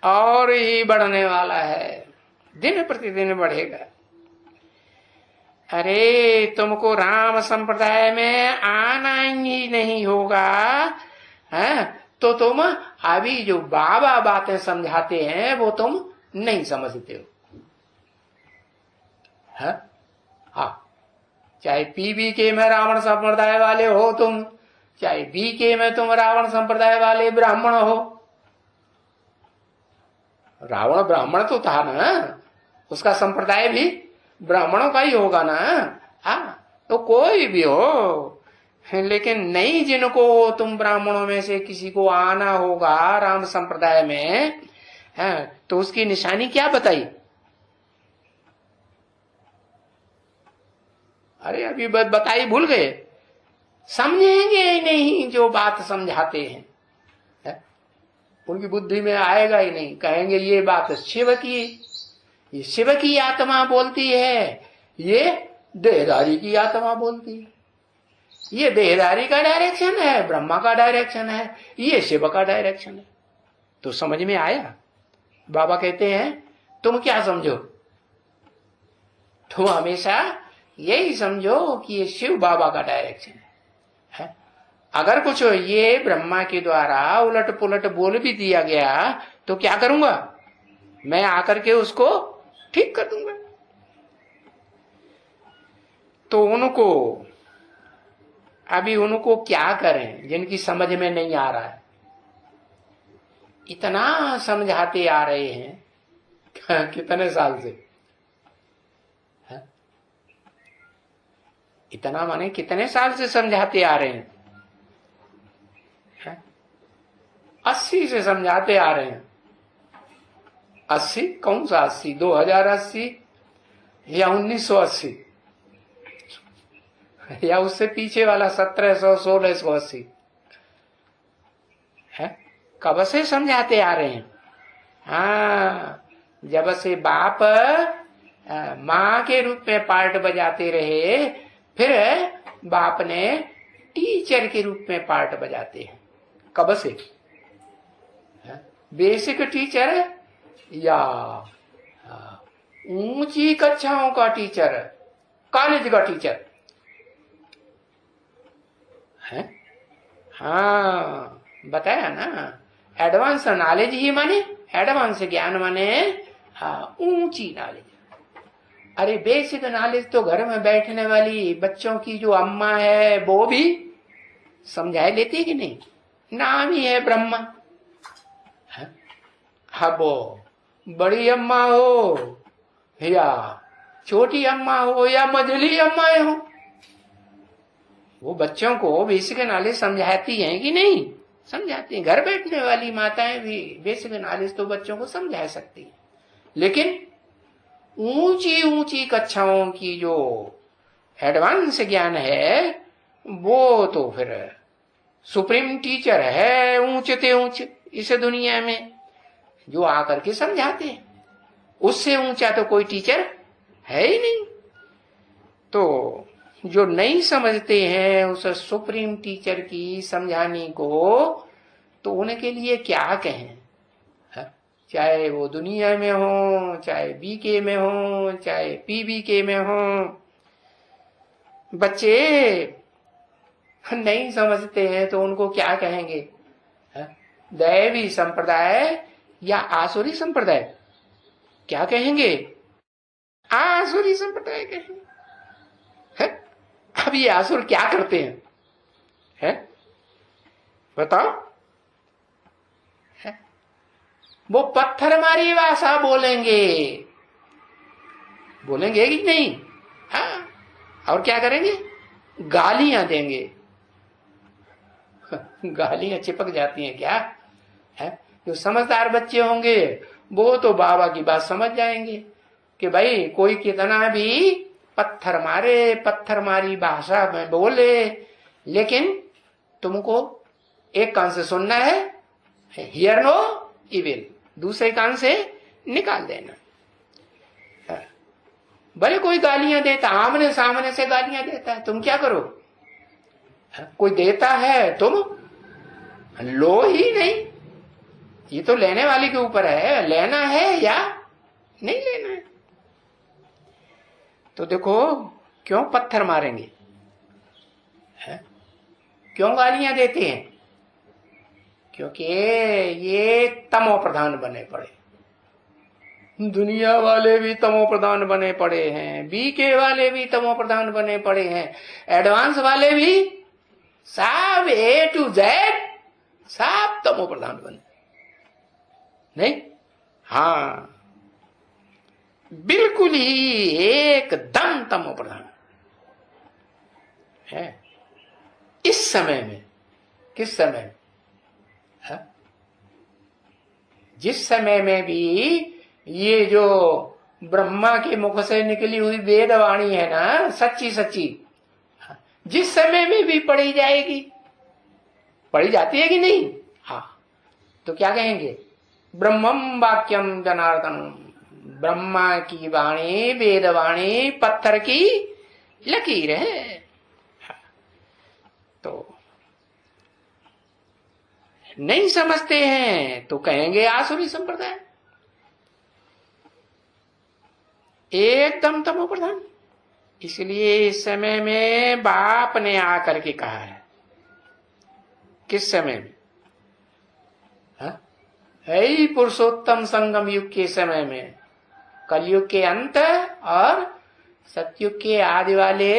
और ही बढ़ने वाला है, दिन प्रतिदिन बढ़ेगा। अरे तुमको राम संप्रदाय में आना ही नहीं होगा, तो तुम अभी जो बाबा बातें समझाते हैं वो तुम नहीं समझते हो। हाँ, चाहे पीवी के में रावण संप्रदाय वाले हो तुम, चाहे बीके में तुम रावण संप्रदाय वाले ब्राह्मण हो, रावण ब्राह्मण तो था ना, उसका संप्रदाय भी ब्राह्मणों का ही होगा ना। हाँ, तो कोई भी हो, लेकिन नहीं जिनको तुम ब्राह्मणों में से किसी को आना होगा राम संप्रदाय में, तो उसकी निशानी क्या बताई? अरे अभी बताई भूल गए, समझेंगे ही नहीं जो बात समझाते हैं, उनकी बुद्धि में आएगा ही नहीं। कहेंगे ये बात शिव की, ये शिव की आत्मा बोलती है, ये देहधारी की आत्मा बोलती है, ये देहधारी का डायरेक्शन है, ब्रह्मा का डायरेक्शन है, ये शिव का डायरेक्शन है। तो समझ में आया? बाबा कहते हैं तुम क्या समझो, तुम हमेशा यही समझो कि ये शिव बाबा का डायरेक्शन है। अगर कुछ ये ब्रह्मा के द्वारा उलट पुलट बोल भी दिया गया तो क्या करूंगा मैं? आकर के उसको ठीक कर दूंगा। तो उनको क्या करें जिनकी समझ में नहीं आ रहा है? इतना समझाते आ रहे हैं कितने साल से, है? इतना माने कितने साल से समझाते आ रहे हैं? 80 से समझाते आ रहे हैं। 80? कौन सा 80? 2080 या 1980 या उससे पीछे वाला 1700 1680 है? कब से समझाते आ रहे हैं? हाँ, जब से बाप माँ के रूप में पार्ट बजाते रहे, फिर बाप ने टीचर के रूप में पार्ट बजाते हैं। कब से? बेसिक टीचर या ऊंची कक्षाओं का टीचर, कॉलेज का टीचर है? हाँ, बताया ना, एडवांस नॉलेज ही माने, एडवांस ज्ञान माने ऊंची नॉलेज। अरे बेसिक नॉलेज तो घर में बैठने वाली बच्चों की जो अम्मा है वो भी समझाए लेती कि नहीं? नाम ही है ब्रह्मा। अब बड़ी अम्मा हो या छोटी अम्मा हो या मझली अम्मा हो, वो बच्चों को बेसिक नॉलेज समझाती हैं कि नहीं? समझाती हैं। घर बैठने वाली माताएं भी बेसिक नॉलेज तो बच्चों को समझा सकती हैं, लेकिन ऊंची ऊंची कक्षाओं की जो एडवांस ज्ञान है वो तो फिर सुप्रीम टीचर है ऊंचते ऊंच इस दुनिया में, जो आकर के समझाते हैं। उससे ऊंचा तो कोई टीचर है ही नहीं। तो जो नहीं समझते हैं उस सुप्रीम टीचर की समझाने को, तो उनके लिए क्या कहें? चाहे वो दुनिया में हो, चाहे बीके में हो, चाहे पीबीके में हो, बच्चे नहीं समझते हैं तो उनको क्या कहेंगे? दैवी संप्रदाय या आसुरी संप्रदाय? क्या कहेंगे? आसुरी संप्रदाय कहेंगे। अब ये आसुर क्या करते हैं? बताओ। वो पत्थर मारी भाषा बोलेंगे कि नहीं? हाँ, और क्या करेंगे? गालियां देंगे। गालियां चिपक जाती हैं क्या? है? जो समझदार बच्चे होंगे वो तो बाबा की बात समझ जाएंगे कि भाई कोई कितना भी पत्थर मारी भाषा में बोले, लेकिन तुमको एक कान से सुनना है, हियर नो इविल, दूसरे कान से निकाल देना। भले कोई गालियां देता, आमने सामने से गालियां देता है, तुम क्या करो? कोई देता है तुम लो ही नहीं। ये तो लेने वाले के ऊपर है, लेना है या नहीं लेना है। तो देखो क्यों पत्थर मारेंगे, क्यों गालियां देते हैं? क्योंकि ये तमो प्रधान बने पड़े। दुनिया वाले भी तमो प्रधान बने पड़े हैं, बीके वाले भी तमो प्रधान बने पड़े हैं, एडवांस वाले भी सब A to Z सब तमो प्रधान बने, नहीं? हाँ, बिल्कुल ही एकदम तमो प्रधान है इस समय में। किस समय में? है? जिस समय में भी ये जो ब्रह्मा के मुख से निकली हुई वेदवाणी है ना, सच्ची सच्ची, जिस समय में भी पढ़ी जाएगी, पढ़ी जाती है कि नहीं? हाँ, तो क्या कहेंगे? ब्रह्मम वाक्यम जनार्दन, ब्रह्मा की वाणी, वेदवाणी पत्थर की लकीर है। तो नहीं समझते हैं तो कहेंगे आसुरी संप्रदाय, एकदम तमो प्रधान। इसलिए इस समय में बाप ने आकर के कहा है। किस समय में? है पुरुषोत्तम संगम युग के समय में, कलयुग के अंत और सतयुग के आदि वाले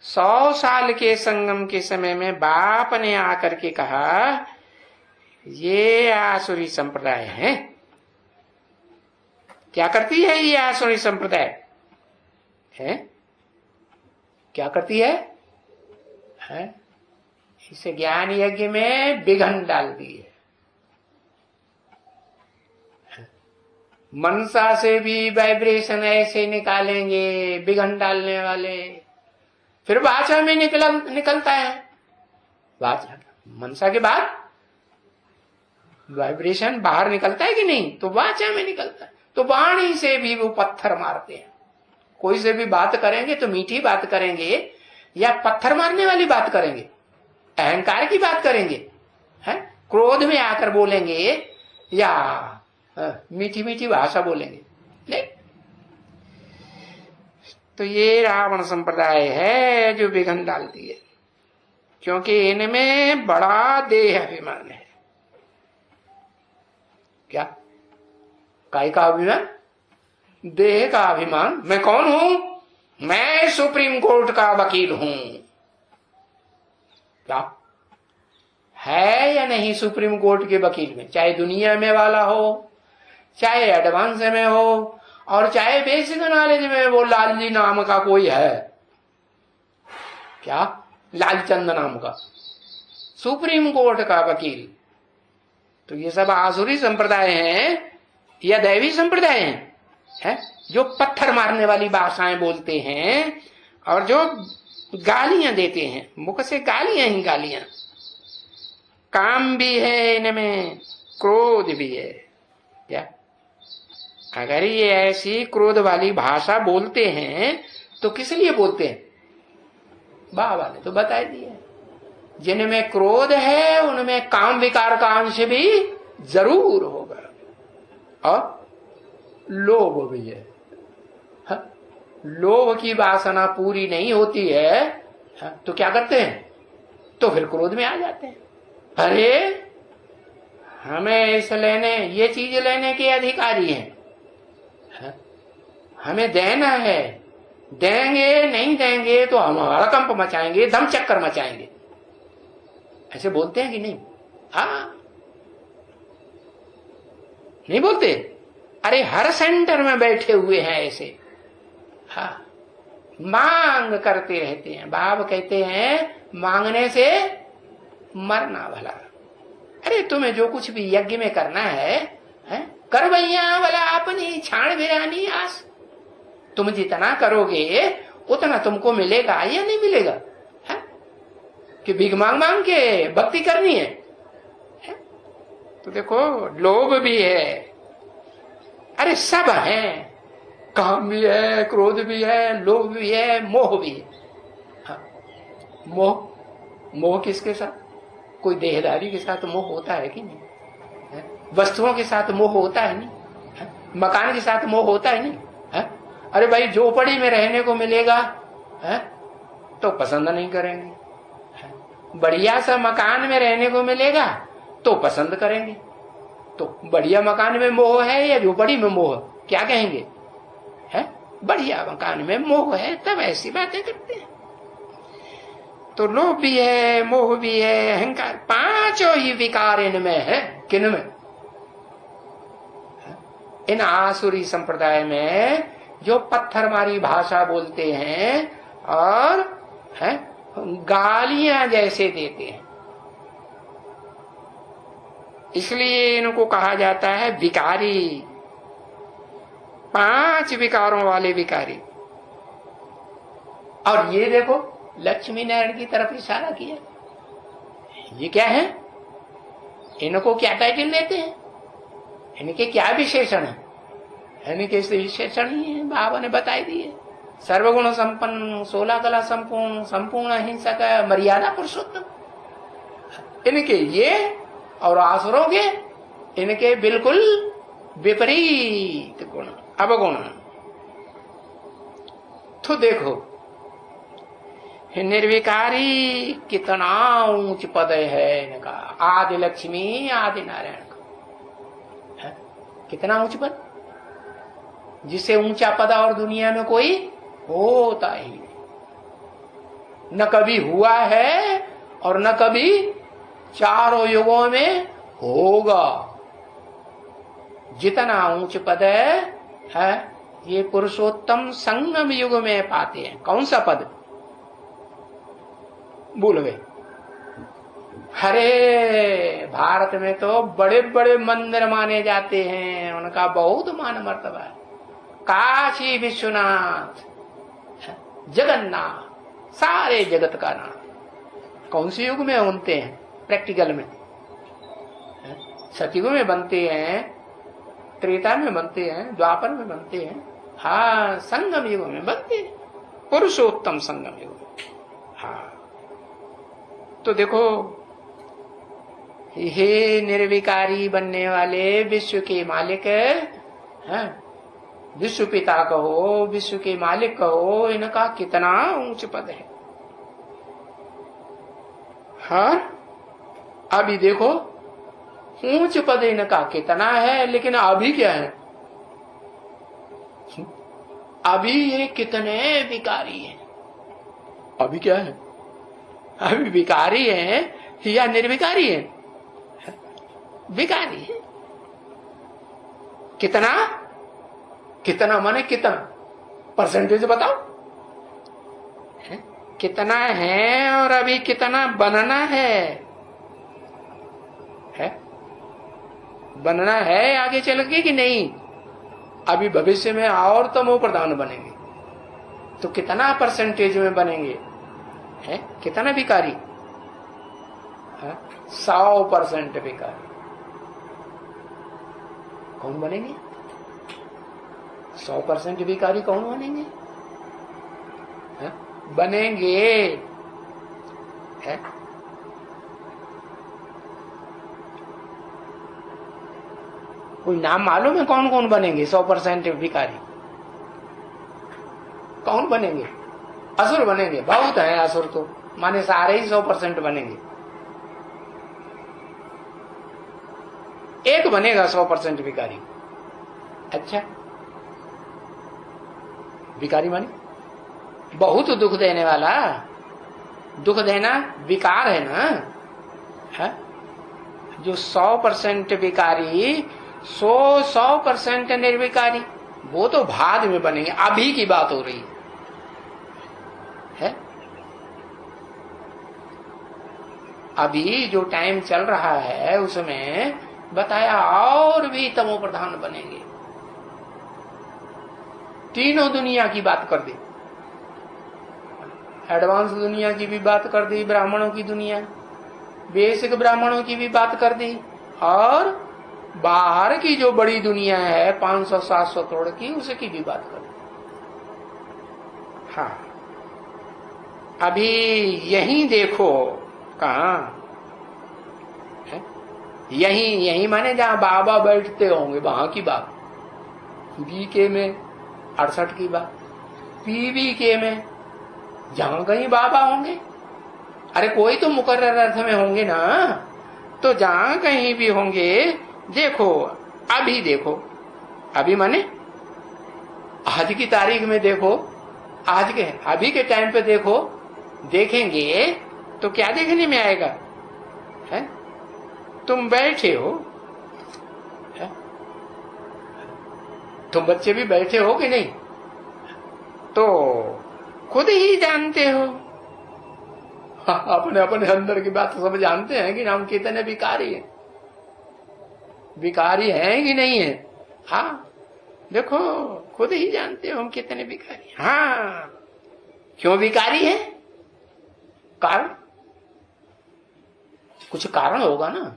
100 साल के संगम के समय में बाप ने आकर के कहा ये आसुरी संप्रदाय है। क्या करती है ये आसुरी संप्रदाय? है क्या करती है? इसे ज्ञान यज्ञ में विघन डाल दी है। मनसा से भी वाइब्रेशन ऐसे निकालेंगे विघन डालने वाले, फिर वाचा में निकलता है। वाचा मनसा के बाद वाइब्रेशन बाहर निकलता है कि नहीं? तो वाचा में निकलता है। तो वाणी से भी वो पत्थर मारते हैं। कोई से भी बात करेंगे तो मीठी बात करेंगे या पत्थर मारने वाली बात करेंगे, अहंकार की बात करेंगे, हैं? क्रोध में आकर बोलेंगे या मीठी मीठी भाषा बोलेंगे? नहीं। तो ये रावण संप्रदाय है जो विघन डालती है, क्योंकि इनमें बड़ा देह अभिमान है। क्या? काय का अभिमान? देह का अभिमान। मैं कौन हूं? मैं सुप्रीम कोर्ट का वकील हूं। क्या है या नहीं सुप्रीम कोर्ट के वकील में? चाहे दुनिया में वाला हो, चाहे एडवांस में हो, और चाहे बेसिक नॉलेज में वो लालजी नाम का कोई है। क्या? लालचंद नाम का सुप्रीम कोर्ट का वकील। तो ये सब आसुरी संप्रदाय हैं या दैवी संप्रदाय हैं? जो पत्थर मारने वाली भाषाएं बोलते हैं और जो गालियां देते हैं, मुख से गालियां ही गालियां। काम भी है इनमें, क्रोध भी है। क्या? अगर ये ऐसी क्रोध वाली भाषा बोलते हैं तो किस लिए बोलते हैं? बाबा ने तो बता दिया, जिनमें क्रोध है उनमें काम विकार का अंश भी जरूर होगा और लोभ भी है। लोभ की वासना पूरी नहीं होती है तो क्या करते हैं? तो फिर क्रोध में आ जाते हैं। अरे हमें ये चीज लेने के अधिकारी हैं, हमें देना है, देंगे नहीं देंगे तो हमारा कंप मचाएंगे, दम चक्कर मचाएंगे। ऐसे बोलते हैं कि नहीं? हाँ, नहीं बोलते? अरे हर सेंटर में बैठे हुए हैं ऐसे। हाँ, मांग करते रहते हैं। बाबा कहते हैं मांगने से मरना भला। अरे तुम्हें जो कुछ भी यज्ञ में करना है कर भैया भला अपनी छाण बिरानी आस। तुम जितना करोगे उतना तुमको मिलेगा या नहीं मिलेगा? है? कि भीख मांग मांग के भक्ति करनी है? तो देखो लोभ भी है, अरे सब है, काम भी है, क्रोध भी है, लोभ भी है, मोह भी है। हाँ, मोह किसके साथ? कोई देहदारी के साथ मोह होता है कि नहीं? वस्तुओं के साथ मोह होता है नहीं? मकान के साथ मोह होता है नहीं? अरे भाई झोपड़ी में रहने को मिलेगा तो पसंद नहीं करेंगे, बढ़िया सा मकान में रहने को मिलेगा तो पसंद करेंगे। तो बढ़िया मकान में मोह है या झोपड़ी में मोह? क्या कहेंगे? बढ़िया मकान में मोह है, तब ऐसी बातें करते हैं। तो लोभ भी है, मोह भी है, अहंकार, पांचों ही विकार इनमें है। किन में? इन आसुरी संप्रदाय में जो पत्थरमारी भाषा बोलते हैं और गालियां जैसे देते हैं, इसलिए इनको कहा जाता है विकारी, पांच विकारों वाले विकारी। और ये देखो लक्ष्मी नारायण की तरफ इशारा किया। ये क्या है? इनको क्या टाइटल देते हैं? इनके क्या विशेषण है? इनके विशेषण ही है, बाबा ने बताई दिए। सर्वगुण संपन्न, 16 कला संपूर्ण, संपूर्ण अहिंसक, मर्यादा पुरुषोत्तम। इनके ये और आसुरों के इनके बिल्कुल विपरीत गुण, अवगुण। तो देखो निर्विकारी कितना ऊंच पद है इनका, आदि लक्ष्मी आदि नारायण का। कितना ऊंच पद, जिसे ऊंचा पद और दुनिया में कोई होता ही नहीं, न कभी हुआ है और न कभी चारों युगों में होगा। जितना ऊंच पद है ये पुरुषोत्तम संगम युग में पाते हैं। कौन सा पद भूल गए? अरे भारत में तो बड़े बड़े मंदिर माने जाते हैं, उनका बहुत मान मर्तबा है। काशी विश्वनाथ, जगन्नाथ, सारे जगत का नाम। कौन से युग में बनते हैं? प्रैक्टिकल में सतयुग में बनते हैं, त्रेता में बनते हैं, द्वापर में बनते हैं, हाँ संगम युग में बनते हैं, पुरुषोत्तम संगम युग में। हाँ तो देखो, हे निर्विकारी बनने वाले विश्व के मालिक हैं, विश्व पिता कहो, विश्व के मालिक कहो, इनका कितना ऊंच पद है। हाँ अभी देखो ऊंच पद इनका कितना है, लेकिन अभी क्या है? अभी ये कितने विकारी हैं। अभी क्या है? अभी विकारी है या निर्विकारी है? विकारी है। कितना? कितना माने कितना? परसेंटेज बताओ। कितना है और अभी कितना बनना है? बनना है आगे चल के कि नहीं? अभी भविष्य में और तमो प्रधान बनेंगे तो कितना परसेंटेज में बनेंगे? है कितना विकारी? 100% विकारी। कौन बनेंगे? 100% विकारी कौन बनेंगे? बनेंगे है? कोई नाम मालूम है कौन कौन बनेंगे 100% विकारी? कौन बनेंगे? असुर बनेंगे। बहुत है असुर तो, माने सारे ही 100% बनेंगे। एक बनेगा 100% विकारी। अच्छा, विकारी माने बहुत दुख देने वाला। दुख देना विकार है ना? है? जो 100% विकारी, 100% निर्विकारी, वो तो बाद में बनेंगे। अभी की बात हो रही है। अभी जो टाइम चल रहा है उसमें बताया और भी तमो प्रधान बनेंगे। तीनों दुनिया की बात कर दी, एडवांस दुनिया की भी बात कर दी, ब्राह्मणों की दुनिया, बेसिक ब्राह्मणों की भी बात कर दी, और बाहर की जो बड़ी दुनिया है 500-700 करोड़ की, उसकी भी बात कर दी। हाँ अभी यही देखो, कहाँ यही माने जहां बाबा बैठते होंगे वहां की बात, बीके में 68 की बात, पीवीके में जहां कहीं बाबा होंगे, अरे कोई तो मुकर्रर अर्थ में होंगे ना, तो जहां कहीं भी होंगे देखो। अभी देखो, अभी माने आज की तारीख में देखो, आज के अभी के टाइम पे देखो, देखेंगे तो क्या देखने में आएगा? है? तुम बैठे हो, है? तुम बच्चे भी बैठे हो कि नहीं? तो खुद ही जानते हो, अपने अपने अंदर की बात सब जानते हैं कि हम कितने विकारी हैं, विकारी हैं कि नहीं है। हाँ देखो, खुद ही जानते हो हम कितने विकारी। हाँ, क्यों विकारी है? कारण, कुछ कारण होगा ना।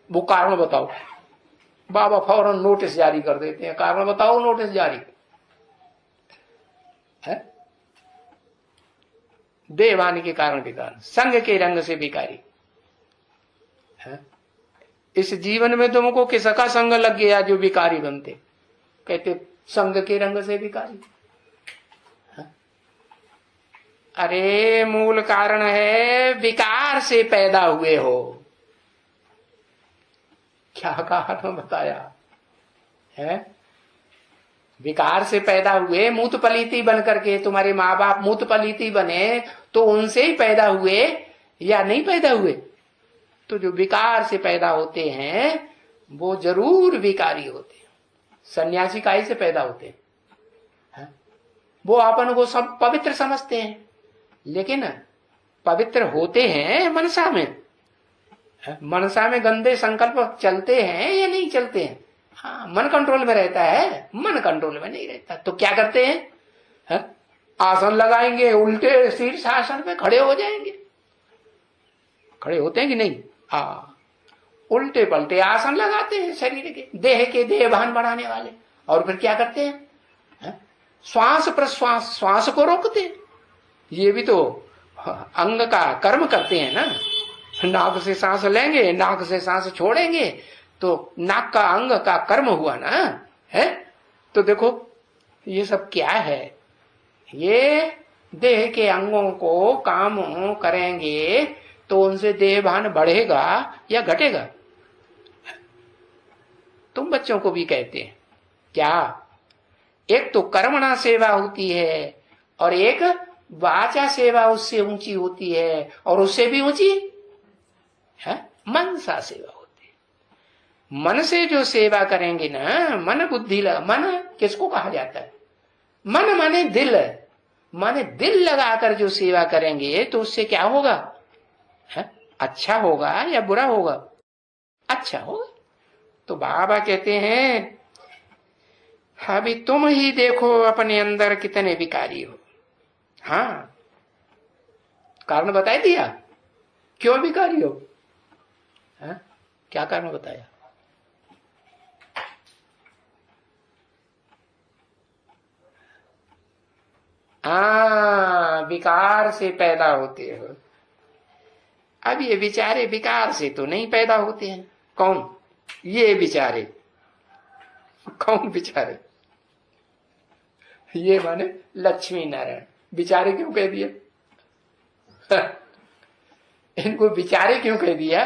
वो कारण बताओ। बाबा फौरन नोटिस जारी कर देते हैं, कारण बताओ, नोटिस जारी है। देवानी के कारण विकार, संग के रंग से विकारी है। इस जीवन में तुमको किसका संग लग गया जो विकारी बनते? कहते संग के रंग से विकारी। अरे मूल कारण है विकार से पैदा हुए हो। क्या कारण बताया है? विकार से पैदा हुए, मूत पलीती बन करके। तुम्हारे माँ बाप मूत पलीती बने तो उनसे ही पैदा हुए या नहीं पैदा हुए? तो जो विकार से पैदा होते हैं वो जरूर विकारी होते हैं। सन्यासी काहे से पैदा होते हैं? वो अपन को सब पवित्र समझते हैं, लेकिन पवित्र होते हैं मनसा में। मनसा में गंदे संकल्प चलते हैं या नहीं चलते हैं? हाँ, मन कंट्रोल में रहता है, मन कंट्रोल में नहीं रहता। तो क्या करते हैं? आसन लगाएंगे, उल्टे शीर्ष आसन पे खड़े हो जाएंगे। खड़े होते हैं कि नहीं? हाँ, उल्टे पलटे आसन लगाते हैं शरीर के, देह के देहभान बढ़ाने वाले। और फिर क्या करते हैं? श्वास प्रश्वास, श्वास को रोकते हैं। ये भी तो अंग का कर्म करते हैं ना। नाक से सांस लेंगे, नाक से सांस छोड़ेंगे, तो नाक का अंग का कर्म हुआ ना। है तो देखो ये सब क्या है? ये देह के अंगों को काम करेंगे तो उनसे देहभान बढ़ेगा या घटेगा? तुम बच्चों को भी कहते हैं क्या? एक तो कर्मणा सेवा होती है और एक वाचा सेवा उससे ऊंची होती है, और उससे भी ऊंची है मनसा सेवा होती है। मन से जो सेवा करेंगे ना, मन बुद्धि मन किसको कहा जाता है? मन माने दिल, माने दिल लगाकर जो सेवा करेंगे तो उससे क्या होगा? है? अच्छा होगा या बुरा होगा? अच्छा होगा। तो बाबा कहते हैं अभी तुम ही देखो अपने अंदर कितने विकारी हो। हाँ, कारण बता दिया क्यों विकारी हो। है? क्या कारण बताया? विकार से पैदा होते हो। अब ये बेचारे विकार से तो नहीं पैदा होते हैं। कौन? ये बेचारे। कौन बेचारे? ये माने लक्ष्मी नारायण। बेचारे क्यों कह दिया? इनको बेचारे क्यों कह दिया?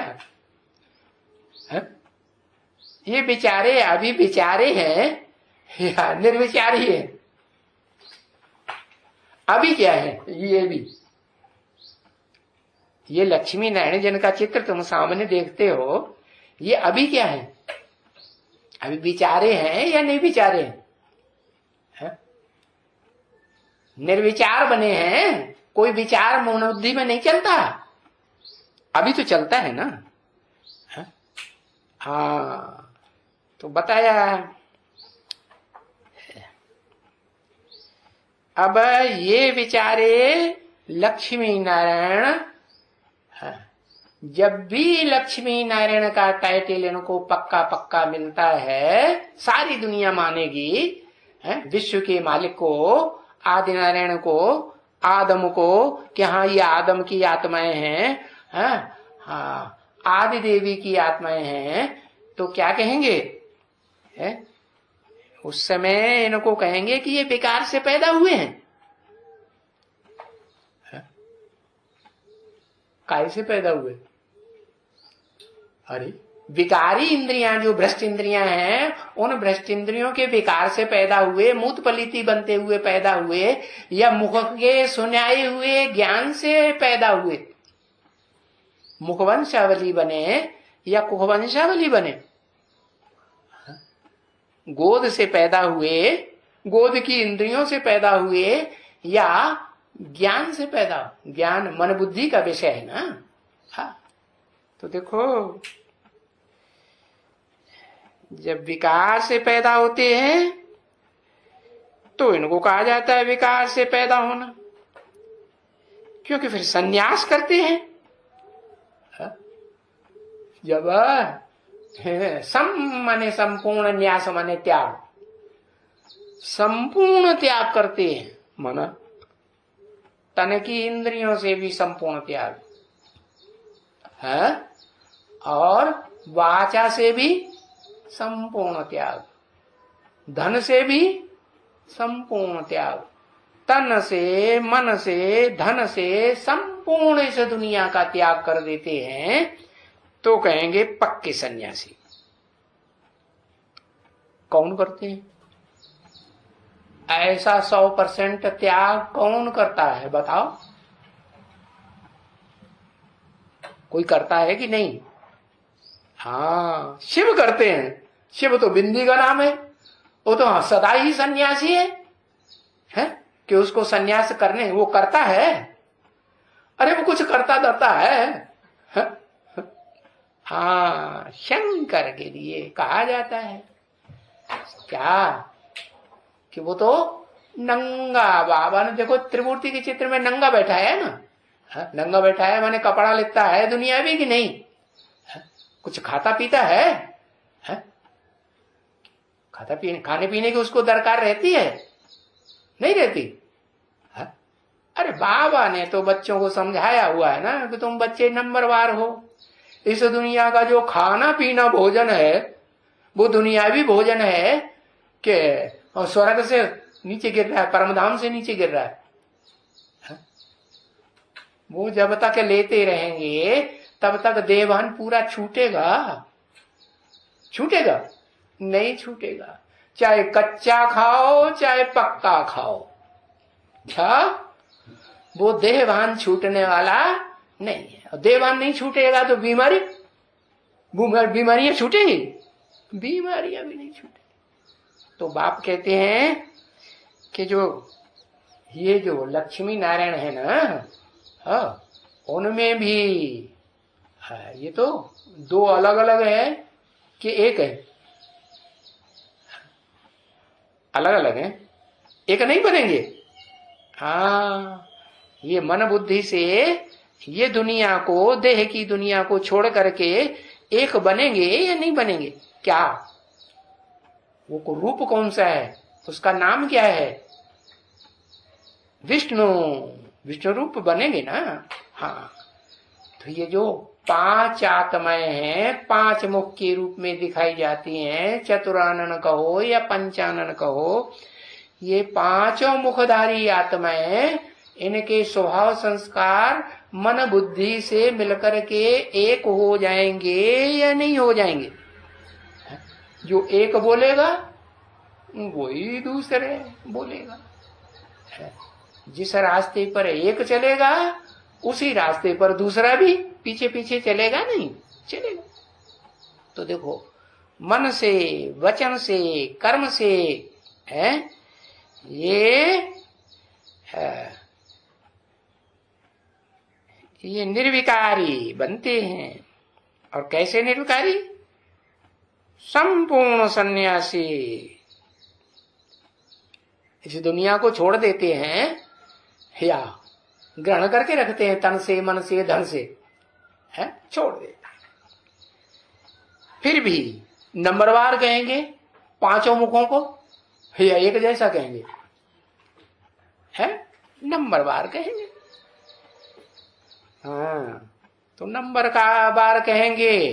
ये बेचारे अभी बेचारे हैं या निर्विचारी है? अभी क्या है? ये भी ये लक्ष्मी नारायण जिनका चित्र तुम सामने देखते हो, ये अभी क्या है? अभी विचारे हैं या नहीं विचारे हैं? निर्विचार बने हैं। कोई विचार मनोबुद्धि में नहीं चलता, अभी तो चलता है ना। हाँ, तो बताया। अब ये विचारे लक्ष्मी नारायण, जब भी लक्ष्मी नारायण का टाइटल इनको पक्का पक्का मिलता है, सारी दुनिया मानेगी विश्व के मालिक को, आदि नारायण को, आदम को, कि हाँ ये आदम की आत्माएं हैं, हाँ आदि देवी की आत्माएं हैं। तो क्या कहेंगे? उस समय इनको कहेंगे कि ये विकार से पैदा हुए हैं। काय से पैदा हुए? अरे विकारी इंद्रियां, जो भ्रष्ट इंद्रियां हैं, उन भ्रष्ट इंद्रियों के विकार से पैदा हुए, मूत पलीती बनते हुए पैदा हुए, या मुख के सुनाए हुए ज्ञान से पैदा हुए? मुखवंशावली बने या कुखवंशावली बने। गोद से पैदा हुए, गोद की इंद्रियों से पैदा हुए, या ज्ञान से पैदा। ज्ञान मन बुद्धि का विषय है ना। हाँ, तो देखो, जब विकार से पैदा होते हैं तो इनको कहा जाता है विकार से पैदा होना, क्योंकि फिर संन्यास करते हैं। जब सम माने संपूर्ण, न्यास माने त्याग, संपूर्ण त्याग करते हैं, माना तन की इंद्रियों से भी संपूर्ण त्याग है, और वाचा से भी संपूर्ण त्याग, धन से भी संपूर्ण त्याग, तन से, मन से, धन से संपूर्ण इस दुनिया का त्याग कर देते हैं तो कहेंगे पक्के सन्यासी। कौन करते हैं ऐसा 100% त्याग? कौन करता है बताओ? कोई करता है कि नहीं? हाँ, शिव करते हैं। शिव तो बिंदी का नाम है, वो तो सदा ही सन्यासी है कि उसको सन्यास करने वो करता है। अरे वो कुछ करता धरता है। हाँ, शंकर के लिए कहा जाता है क्या कि वो तो नंगा। बाबा ने देखो त्रिमूर्ति के चित्र में नंगा बैठा है ना। नंगा बैठा है माने कपड़ा लेता है दुनियावी कि नहीं? कुछ खाता पीता है? खाता पीने, खाने पीने की उसको दरकार रहती है? नहीं रहती। अरे बाबा ने तो बच्चों को समझाया हुआ है ना कि तुम बच्चे नंबरवार हो। इस दुनिया का जो खाना पीना भोजन है वो दुनियावी भोजन है कि स्वर्ग से नीचे गिर रहा है, परमधाम से नीचे गिर रहा है। वो जब तक लेते रहेंगे तब तक देवान पूरा छूटेगा? छूटेगा? नहीं छूटेगा। चाहे कच्चा खाओ चाहे पक्का खाओ, क्या वो देवान छूटने वाला नहीं है। देवान नहीं छूटेगा तो बीमारियां छूटेंगी? बीमारियां भी नहीं छूटेंगी। तो बाप कहते हैं कि जो ये जो लक्ष्मी नारायण है ना, उनमें भी ये तो दो अलग अलग है कि एक है? अलग अलग है, एक नहीं बनेंगे। हाँ, ये मन बुद्धि से ये दुनिया को, देह की दुनिया को छोड़ करके एक बनेंगे या नहीं बनेंगे? क्या वो रूप कौन सा है? उसका नाम क्या है? विष्णु। विष्णु रूप बनेंगे ना। हाँ, तो ये जो 5 आत्माएं हैं, 5 मुख के रूप में दिखाई जाती हैं, चतुरानन कहो या पंचानन कहो, ये 5 मुखधारी आत्माएं, इनके स्वभाव संस्कार मन बुद्धि से मिलकर के एक हो जाएंगे या नहीं हो जाएंगे? जो एक बोलेगा वही दूसरे बोलेगा। जिस रास्ते पर एक चलेगा उसी रास्ते पर दूसरा भी पीछे पीछे चलेगा? नहीं चलेगा। तो देखो, मन से, वचन से, कर्म से ये निर्विकारी बनते हैं। और कैसे निर्विकारी? संपूर्ण सन्यासी। इस दुनिया को छोड़ देते हैं या ग्रहण करके रखते हैं, तन से, मन से, धन से, छोड़ देते हैं। फिर भी नंबरवार कहेंगे 5 मुखों को या एक जैसा कहेंगे? नंबरवार कहेंगे। हाँ, तो नंबर का बार कहेंगे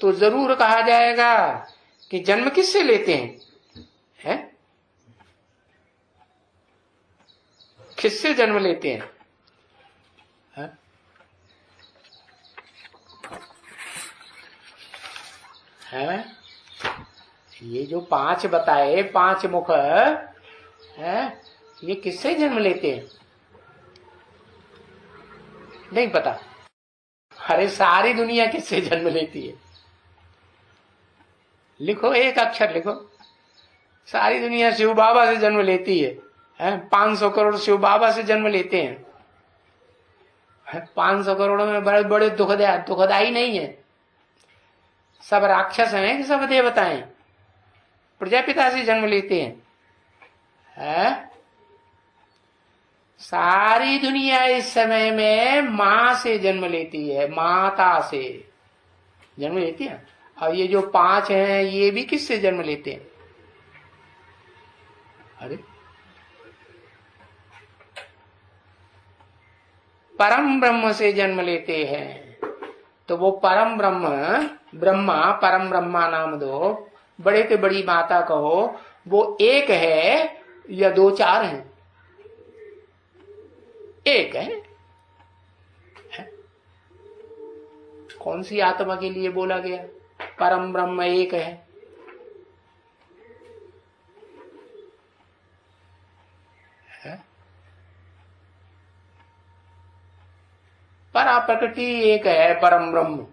तो जरूर कहा जाएगा कि जन्म किससे लेते हैं? किससे जन्म लेते हैं? ये जो 5 बताए, 5 मुख ये किससे जन्म लेते हैं? नहीं पता। अरे सारी दुनिया किससे जन्म लेती है? लिखो, एक अक्षर लिखो। सारी दुनिया शिव बाबा से जन्म लेती है, 500 करोड़ शिव बाबा से जन्म लेते हैं। 500 करोड़ में बड़े बड़े दुखदाई नहीं है। सब राक्षस हैं कि सब देवता हैं? प्रजापिता से जन्म लेते हैं। सारी दुनिया इस समय में माँ से जन्म लेती है, माता से जन्म लेती है। और ये जो 5 हैं ये भी किससे जन्म लेते हैं? अरे परम ब्रह्म से जन्म लेते हैं। तो वो परम ब्रह्म, ब्रह्मा, परम ब्रह्मा नाम दो, बड़े के बड़ी माता कहो, वो एक है या 2-4 हैं? एक है। कौन सी आत्मा के लिए बोला गया परम ब्रह्म एक है? परा प्रकृति एक है, परम ब्रह्म।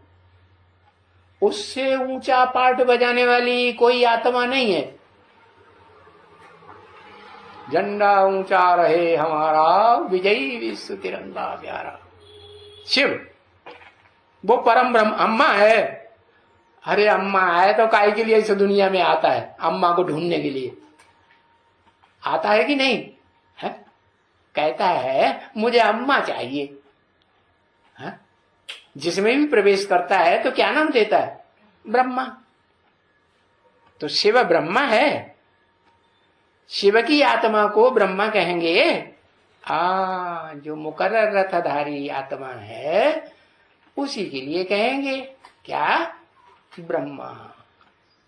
उससे ऊंचा पाठ बजाने वाली कोई आत्मा नहीं है। झंडा ऊंचा रहे हमारा, विजयी विश्व तिरंगा प्यारा। शिव वो परम ब्रह्म। अम्मा है, अरे अम्मा है तो काय के लिए इस दुनिया में आता है? अम्मा को ढूंढने के लिए आता है कि नहीं है? कहता है मुझे अम्मा चाहिए, है? जिसमें भी प्रवेश करता है तो क्या नाम देता है? ब्रह्मा। तो शिव ब्रह्मा है। शिव की आत्मा को ब्रह्मा कहेंगे। जो मुकर्रर रथधारी आत्मा है उसी के लिए कहेंगे क्या? ब्रह्मा।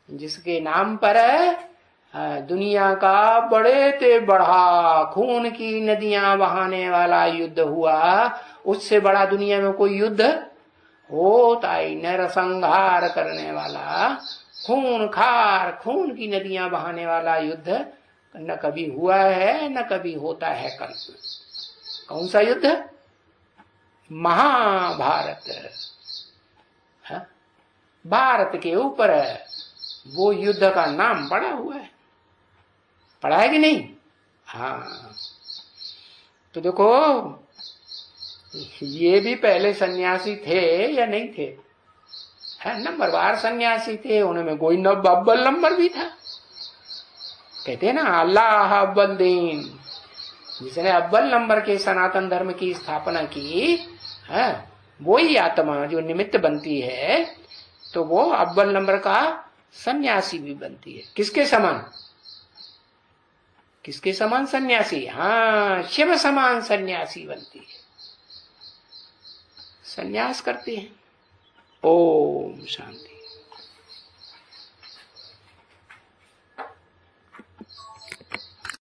जिसके नाम पर दुनिया का बड़े ते बढ़ा खून की नदियां बहाने वाला युद्ध हुआ, उससे बड़ा दुनिया में कोई युद्ध होता ही नरसंहार करने वाला, खून खार खून की नदियां बहाने वाला युद्ध न कभी हुआ है न कभी होता है। कल कौन सा युद्ध? महाभारत। भारत के ऊपर वो युद्ध का नाम पड़ा हुआ है, पड़ा है कि नहीं? हाँ। तो देखो ये भी पहले सन्यासी थे या नहीं थे? नंबरवार सन्यासी थे, उनमें कोई अव्वल नंबर भी था। कहते हैं ना अल्लाह अव्वल दीन, जिसने अव्वल नंबर के सनातन धर्म की स्थापना की है, वही आत्मा जो निमित्त बनती है तो वो अव्वल नंबर का सन्यासी भी बनती है। किसके समान? किसके समान सन्यासी? हाँ, शिव समान सन्यासी बनती है, सन्यास करती है। ओम शांति।